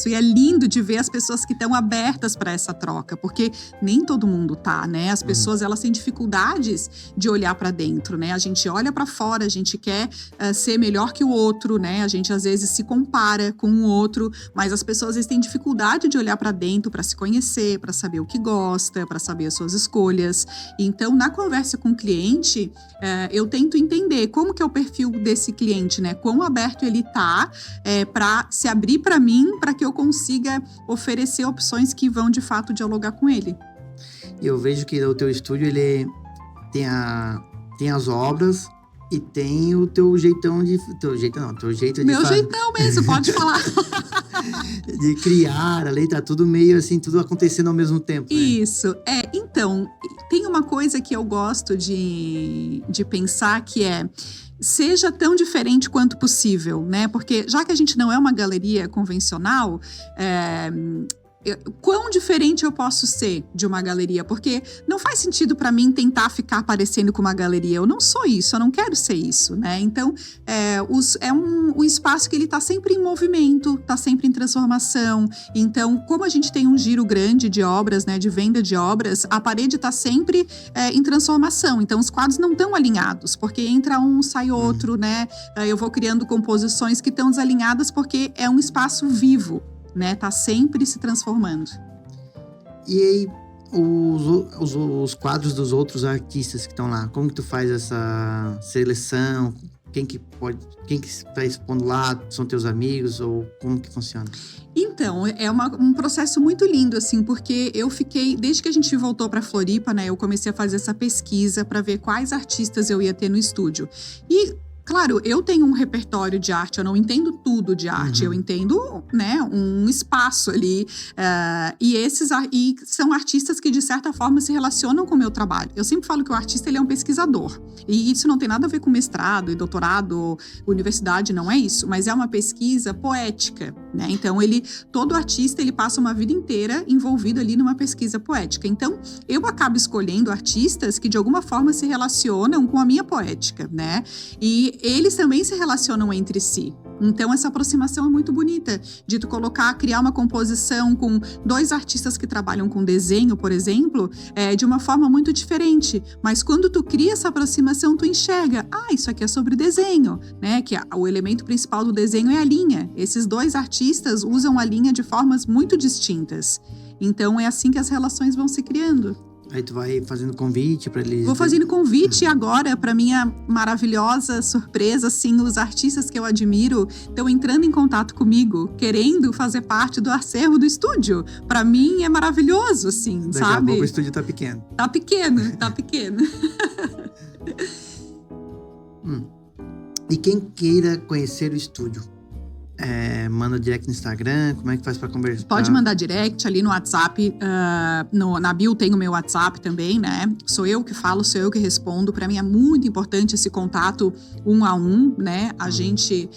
e é lindo de ver as pessoas que estão abertas para essa troca, porque nem todo mundo tá, né? As pessoas, elas têm dificuldades de olhar para dentro, né? A gente olha para fora, a gente quer ser melhor que o outro, né? A gente às vezes se compara com o outro, mas as pessoas às vezes têm dificuldade de olhar para dentro, para se conhecer, para saber o que gosta, para saber as suas escolhas. Então, na conversa com o cliente, eu tento entender como que é o perfil desse cliente, né? Quão aberto ele tá para se abrir para mim, para que eu consiga oferecer opções que vão de fato dialogar com ele. Eu vejo que o teu estúdio, ele tem as obras e tem o teu jeitão de... Teu jeito de... Meu jeitão mesmo, pode falar. De criar, ali tá tudo meio assim, tudo acontecendo ao mesmo tempo. Né? Isso, então, tem uma coisa que eu gosto de pensar que seja tão diferente quanto possível, né? Porque já que a gente não é uma galeria convencional, quão diferente eu posso ser de uma galeria, porque não faz sentido para mim tentar ficar parecendo com uma galeria. Eu não sou isso, eu não quero ser isso, né? Então, um espaço que ele tá sempre em movimento, tá sempre em transformação. Então, como a gente tem um giro grande de obras, né, de venda de obras, a parede tá sempre em transformação. Então, os quadros não estão alinhados, porque entra um, sai outro, né? Eu vou criando composições que estão desalinhadas porque é um espaço vivo, né? Tá sempre se transformando. E aí, os quadros dos outros artistas que estão lá, como que tu faz essa seleção? Quem que está expondo lá? São teus amigos? Ou como que funciona? Então, é um processo muito lindo, assim, porque eu fiquei, desde que a gente voltou para Floripa, né, eu comecei a fazer essa pesquisa para ver quais artistas eu ia ter no estúdio. E claro, eu tenho um repertório de arte, eu não entendo tudo de arte, eu entendo, né, um espaço ali. E são artistas que, de certa forma, se relacionam com o meu trabalho. Eu sempre falo que o artista ele é um pesquisador. E isso não tem nada a ver com mestrado e doutorado, universidade, não é isso. Mas é uma pesquisa poética, né? Então, todo artista, ele passa uma vida inteira envolvido ali numa pesquisa poética. Então, eu acabo escolhendo artistas que, de alguma forma, se relacionam com a minha poética, né? E eles também se relacionam entre si. Então, essa aproximação é muito bonita, de tu criar uma composição com 2 artistas que trabalham com desenho, por exemplo, de uma forma muito diferente. Mas quando tu cria essa aproximação, tu enxerga, isso aqui é sobre desenho, né? Que o elemento principal do desenho é a linha. Esses 2 artistas usam a linha de formas muito distintas. Então, é assim que as relações vão se criando. Aí tu vai fazendo convite para eles... Vou fazendo convite agora, para minha maravilhosa surpresa, assim, os artistas que eu admiro estão entrando em contato comigo, querendo fazer parte do acervo do estúdio. Para mim é maravilhoso, assim, Daqui sabe? Daqui a pouco o estúdio tá pequeno. Tá pequeno, tá pequeno. E quem queira conhecer o estúdio? Manda direct no Instagram, como é que faz para conversar? Pode mandar direct ali no WhatsApp, na bio tem o meu WhatsApp também, né? Sou eu que falo, sou eu que respondo. Para mim é muito importante esse contato 1 a 1, né? A gente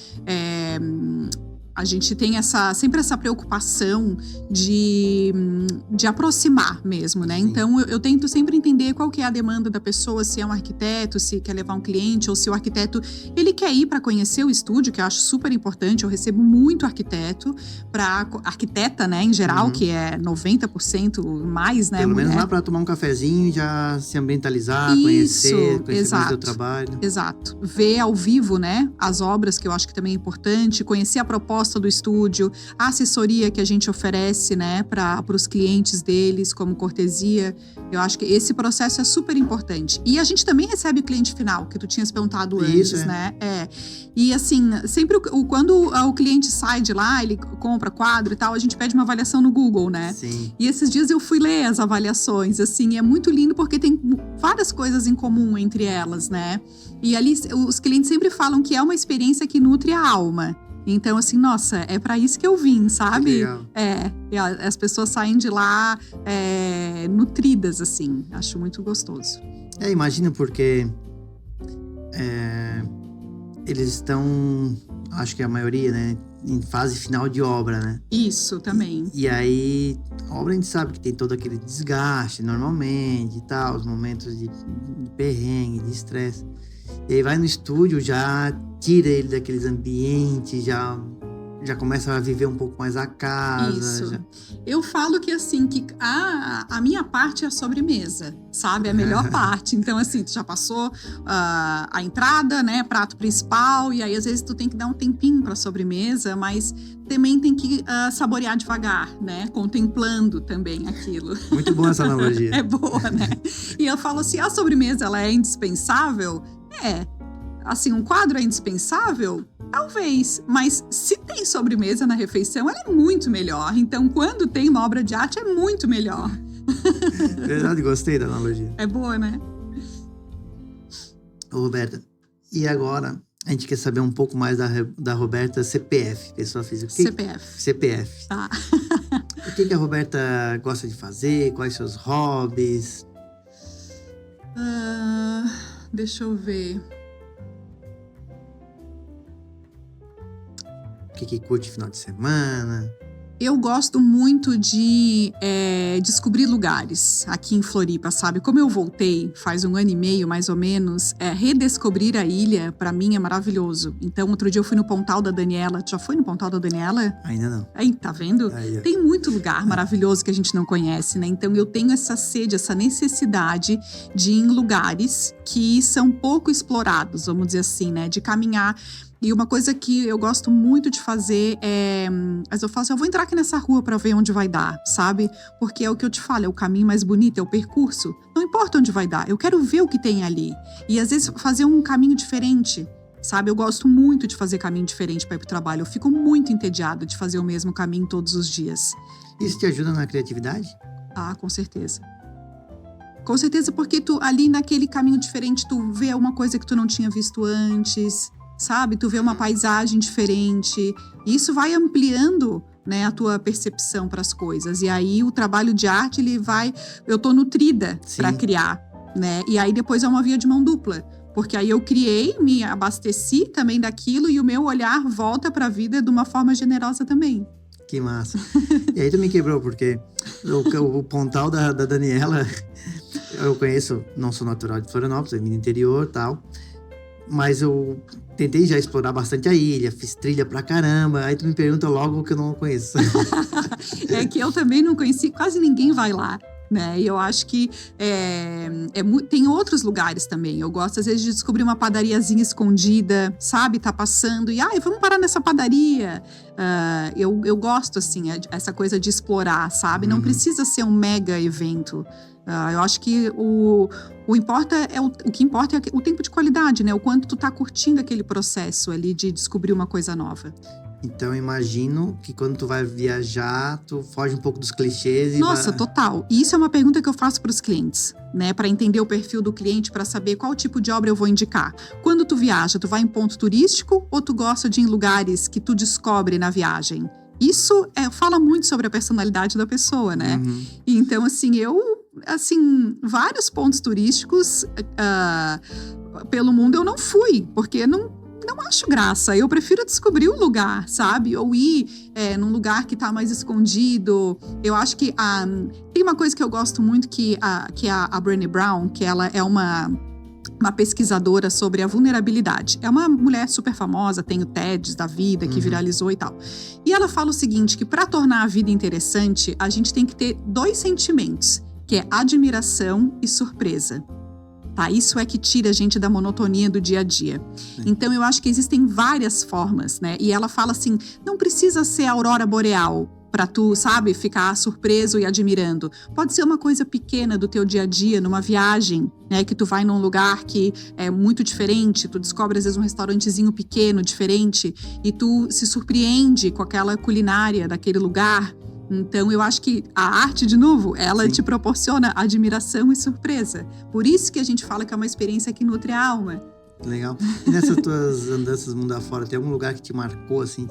tem sempre essa preocupação de aproximar mesmo, né? Sim. Então, eu tento sempre entender qual que é a demanda da pessoa, se é um arquiteto, se quer levar um cliente, ou se o arquiteto, ele quer ir para conhecer o estúdio, que eu acho super importante. Eu recebo muito arquiteta, né, em geral, que é 90% mais, né? Pelo mulher. menos lá para tomar um cafezinho e já se ambientalizar, Isso, conhecer exato, mais do teu trabalho. Exato. Ver ao vivo, né, as obras, que eu acho que também é importante, conhecer a proposta do estúdio, a assessoria que a gente oferece, né, para os clientes deles, como cortesia. Eu acho que esse processo é super importante. E a gente também recebe o cliente final, que tu tinhas perguntado antes, né? E assim, sempre quando o cliente sai de lá, ele compra quadro e tal, a gente pede uma avaliação no Google, né? Sim. E esses dias eu fui ler as avaliações, assim, é muito lindo porque tem várias coisas em comum entre elas, né? E ali os clientes sempre falam que é uma experiência que nutre a alma. Então, assim, nossa, é pra isso que eu vim, sabe? E as pessoas saem de lá nutridas, assim. Acho muito gostoso. Imagina, porque eles estão, acho que a maioria, né, em fase final de obra, né? Isso, também. E aí, a obra a gente sabe que tem todo aquele desgaste normalmente e tal, os momentos de perrengue, de estresse. E aí vai no estúdio, já tira ele daqueles ambientes, já começa a viver um pouco mais a casa. Isso. Eu falo que assim, que a minha parte é a sobremesa, sabe? A melhor parte. Então, assim, tu já passou a entrada, né? Prato principal, e aí às vezes tu tem que dar um tempinho pra sobremesa, mas também tem que saborear devagar, né? Contemplando também aquilo. Muito boa essa analogia. É boa, né? E eu falo assim, a sobremesa, ela é indispensável? Assim, um quadro é indispensável? Talvez, mas se tem sobremesa na refeição, ela é muito melhor. Então, quando tem uma obra de arte, é muito melhor. Verdade, gostei da analogia. É boa, né? Ô, Roberta, e agora a gente quer saber um pouco mais da Roberta CPF, pessoa física. CPF. Tá. O que a Roberta gosta de fazer? Quais seus hobbies? Deixa eu ver. O que curte final de semana? Eu gosto muito de descobrir lugares aqui em Floripa, sabe? Como eu voltei faz 1 ano e meio, mais ou menos, redescobrir a ilha, pra mim, é maravilhoso. Então, outro dia eu fui no Pontal da Daniela. Tu já foi no Pontal da Daniela? Ainda não. Aí, tá vendo? Aí, ó. Tem muito lugar maravilhoso que a gente não conhece, né? Então, eu tenho essa sede, essa necessidade de ir em lugares que são pouco explorados, vamos dizer assim, né? De caminhar. E uma coisa que eu gosto muito de fazer mas eu falo assim, eu vou entrar aqui nessa rua pra ver onde vai dar, sabe? Porque é o que eu te falo, é o caminho mais bonito, é o percurso. Não importa onde vai dar, eu quero ver o que tem ali. E às vezes fazer um caminho diferente, sabe? Eu gosto muito de fazer caminho diferente pra ir pro trabalho. Eu fico muito entediada de fazer o mesmo caminho todos os dias. Isso te ajuda na criatividade? Ah, com certeza. Com certeza, porque tu ali naquele caminho diferente, tu vê uma coisa que tu não tinha visto antes, sabe? Tu vê uma paisagem diferente. E isso vai ampliando, né, a tua percepção para as coisas. E aí o trabalho de arte, ele vai... Eu tô nutrida para criar, né? E aí depois é uma via de mão dupla. Porque aí eu criei, me abasteci também daquilo e o meu olhar volta para a vida de uma forma generosa também. Que massa. E aí tu me quebrou, porque o Pontal da Daniela, eu conheço, não sou natural de Florianópolis, é no interior e tal, mas eu tentei já explorar bastante a ilha, fiz trilha pra caramba, aí tu me pergunta logo o que eu não conheço. É que eu também não conheci, quase ninguém vai lá. Né? E eu acho que tem outros lugares também. Eu gosto, às vezes, de descobrir uma padariazinha escondida, sabe? Tá passando e, vamos parar nessa padaria. Eu gosto, assim, essa coisa de explorar, sabe? Não precisa ser um mega evento. Eu acho que o que importa é o tempo de qualidade, né? O quanto tu tá curtindo aquele processo ali de descobrir uma coisa nova. Então, imagino que quando tu vai viajar, tu foge um pouco dos clichês e Nossa, total. E isso é uma pergunta que eu faço para os clientes, né? Para entender o perfil do cliente, para saber qual tipo de obra eu vou indicar. Quando tu viaja, tu vai em ponto turístico ou tu gosta de ir em lugares que tu descobre na viagem? Isso fala muito sobre a personalidade da pessoa, né? Então, assim, vários pontos turísticos pelo mundo eu não fui, porque não acho graça. Eu prefiro descobrir o lugar, sabe? Ou ir num lugar que tá mais escondido. Eu acho que tem uma coisa que eu gosto muito que a Brené Brown, que ela é uma pesquisadora sobre a vulnerabilidade. É uma mulher super famosa, tem o TEDx da vida, que viralizou e tal. E ela fala o seguinte, que para tornar a vida interessante, a gente tem que ter 2 sentimentos, que é admiração e surpresa. Tá? Isso é que tira a gente da monotonia do dia a dia. Então, eu acho que existem várias formas, né? E ela fala assim, não precisa ser a aurora boreal pra tu, sabe, ficar surpreso e admirando. Pode ser uma coisa pequena do teu dia a dia, numa viagem, né? Que tu vai num lugar que é muito diferente, tu descobre às vezes um restaurantezinho pequeno, diferente, e tu se surpreende com aquela culinária daquele lugar. Então, eu acho que a arte, de novo, ela te proporciona admiração e surpresa. Por isso que a gente fala que é uma experiência que nutre a alma. Legal. E nessas tuas andanças mundo afora, tem algum lugar que te marcou, assim,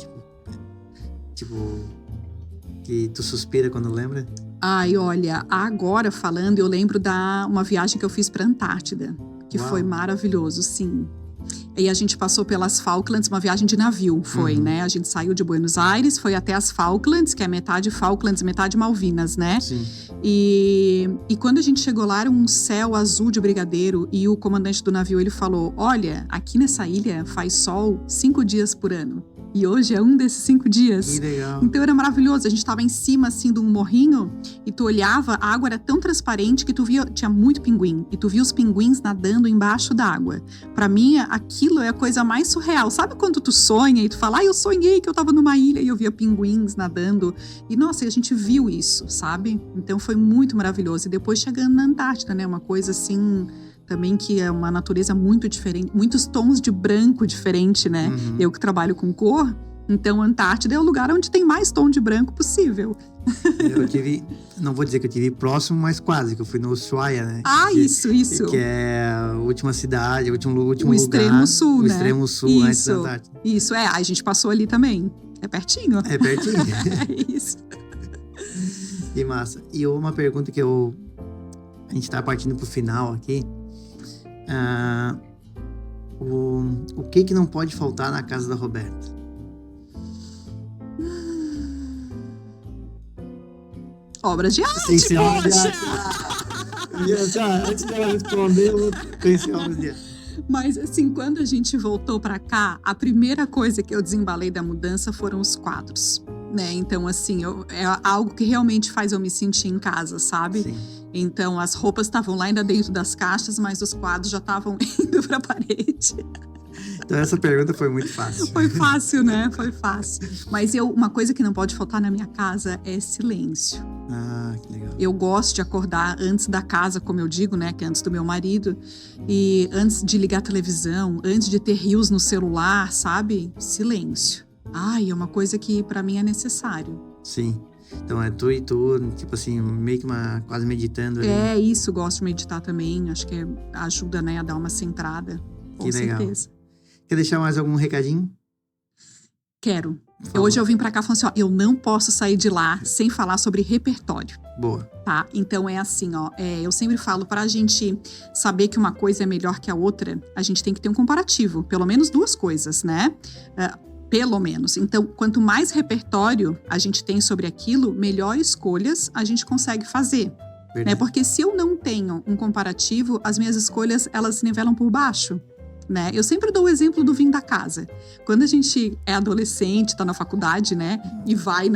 tipo que tu suspira quando lembra? Ai, olha, agora falando, eu lembro uma viagem que eu fiz pra Antártida, que foi maravilhoso, sim. E a gente passou pelas Falklands, uma viagem de navio, né? A gente saiu de Buenos Aires, foi até as Falklands, que é metade Falklands, metade Malvinas, né? Sim. E quando a gente chegou lá, era um céu azul de brigadeiro e o comandante do navio, ele falou, olha, aqui nessa ilha faz sol 5 dias por ano. E hoje é um desses 5 dias. Que legal. Então era maravilhoso. A gente tava em cima, assim, de um morrinho e tu olhava, a água era tão transparente que tu via, tinha muito pinguim. E tu via os pinguins nadando embaixo da água. Pra mim, aquilo é a coisa mais surreal. Sabe quando tu sonha e tu fala, eu sonhei que eu tava numa ilha e eu via pinguins nadando. E nossa, a gente viu isso, sabe? Então foi muito maravilhoso. E depois chegando na Antártida, né? Uma coisa assim... também que é uma natureza muito diferente, muitos tons de branco diferente, né? Eu que trabalho com cor, então Antártida é o lugar onde tem mais tom de branco possível. Eu tive, não vou dizer que eu tive próximo, mas quase, que eu fui no Ushuaia, né? Isso. Que é a última cidade, o último O lugar. extremo sul, o né? Extremo sul, antes da Isso, Antártida. isso, a gente passou ali também. É pertinho. É pertinho. É isso. Que massa. E uma pergunta que a gente tá partindo pro final aqui. O que não pode faltar na casa da Roberta? Obras de arte, Tem que ser obras de poxa! arte. Antes dela responder, eu pensei em obras de arte. Mas assim, quando a gente voltou para cá, a primeira coisa que eu desembalei da mudança foram os quadros, né? Então, assim, é algo que realmente faz eu me sentir em casa, sabe? Sim. Então, as roupas estavam lá ainda dentro das caixas, mas os quadros já estavam indo para a parede. Então essa pergunta foi muito fácil. Foi fácil, né? Foi fácil. Mas uma coisa que não pode faltar na minha casa é silêncio. Ah, que legal. Eu gosto de acordar antes da casa, como eu digo, né? Que é antes do meu marido. E antes de ligar a televisão, antes de ter reels no celular, sabe? Silêncio. Ai, é uma coisa que pra mim é necessário. Sim. Então é tu e tu, tipo assim, meio que quase meditando ali. É isso, gosto de meditar também. Acho que ajuda, né, a dar uma centrada. Com Que legal. certeza. Quer deixar mais algum recadinho? Quero. Por favor. Hoje eu vim pra cá falando assim, ó, eu não posso sair de lá sem falar sobre repertório. Boa. Tá? Então é assim, ó, eu sempre falo, pra gente saber que uma coisa é melhor que a outra, a gente tem que ter um comparativo, pelo menos 2 coisas, né? Pelo menos. Então, quanto mais repertório a gente tem sobre aquilo, melhor escolhas a gente consegue fazer. Né? Porque se eu não tenho um comparativo, as minhas escolhas, elas se nivelam por baixo. Né? Eu sempre dou o exemplo do vinho da casa. Quando a gente é adolescente, tá na faculdade, né? E vai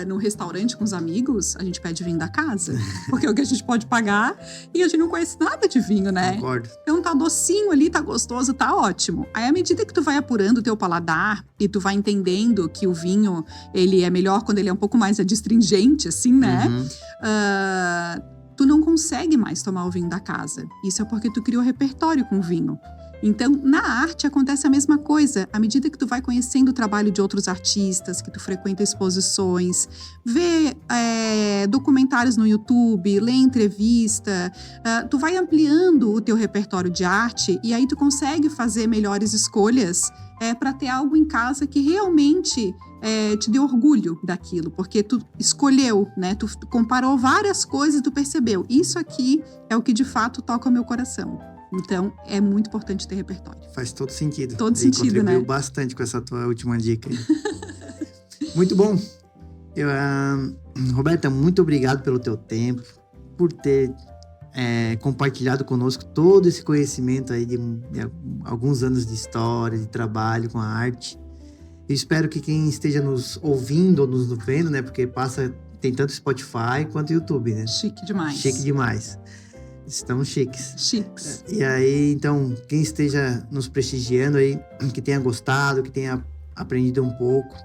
num restaurante com os amigos, a gente pede vinho da casa. Porque é o que a gente pode pagar e a gente não conhece nada de vinho, né? Concordo. Então tá docinho ali, tá gostoso, tá ótimo. Aí à medida que tu vai apurando o teu paladar e tu vai entendendo que o vinho, ele é melhor quando ele é um pouco mais adstringente, assim, né? Uhum. Tu não consegue mais tomar o vinho da casa. Isso é porque tu criou repertório com o vinho. Então, na arte acontece a mesma coisa. À medida que tu vai conhecendo o trabalho de outros artistas, que tu frequenta exposições, vê documentários no YouTube, lê entrevista, tu vai ampliando o teu repertório de arte e aí tu consegue fazer melhores escolhas para ter algo em casa que realmente te dê orgulho daquilo, porque tu escolheu, né? Tu comparou várias coisas e tu percebeu. Isso aqui é o que de fato toca o meu coração. Então, é muito importante ter repertório. Faz todo sentido. Todo sentido, né? Contribuiu bastante com essa tua última dica aí. Muito bom. Roberta, muito obrigado pelo teu tempo, por ter compartilhado conosco todo esse conhecimento aí de alguns anos de história, de trabalho com a arte. Eu espero que quem esteja nos ouvindo ou nos vendo, né? Porque tem tanto Spotify quanto YouTube, né? Chique demais. Chique demais. Estamos chiques. Chiques. E aí, então, quem esteja nos prestigiando aí, que tenha gostado, que tenha aprendido um pouco.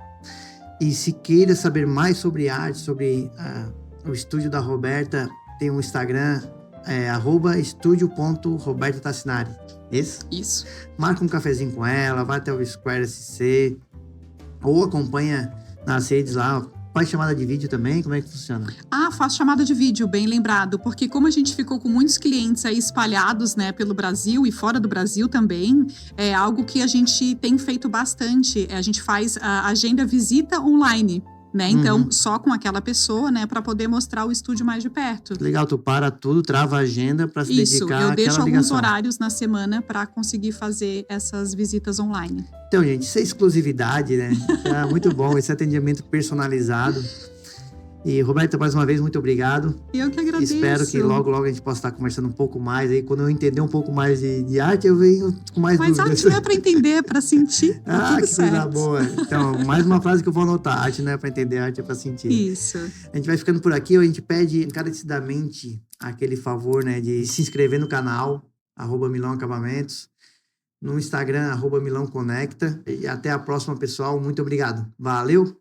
E se queira saber mais sobre arte, sobre o estúdio da Roberta, tem um Instagram, @estudio.robertatassinari. Isso. Marca um cafezinho com ela, vai até o Square SC, ou acompanha nas redes lá. Faz chamada de vídeo também? Como é que funciona? Faço chamada de vídeo, bem lembrado, porque como a gente ficou com muitos clientes aí espalhados, né, pelo Brasil e fora do Brasil também, é algo que a gente tem feito bastante. A gente faz a agenda visita online, né? Então, só com aquela pessoa, né, para poder mostrar o estúdio mais de perto. Legal, tu para tudo, trava a agenda para se dedicar àquela ligação. Isso, eu deixo alguns horários na semana para conseguir fazer essas visitas online. Então, gente, isso é exclusividade, né? É muito bom, esse atendimento personalizado. E, Roberta, mais uma vez, muito obrigado. Eu que agradeço. Espero que logo, logo a gente possa estar conversando um pouco mais. Aí, quando eu entender um pouco mais de arte, eu venho com mais dúvidas. Mas arte não é para entender, é para sentir. Tá tudo que certo. Coisa boa. Então, mais uma frase que eu vou anotar. Arte não é para entender, arte é para sentir. Isso. A gente vai ficando por aqui. A gente pede encarecidamente aquele favor, né, de se inscrever no canal, @Milão Acabamentos. No Instagram, @MilãoConecta. E até a próxima, pessoal. Muito obrigado. Valeu!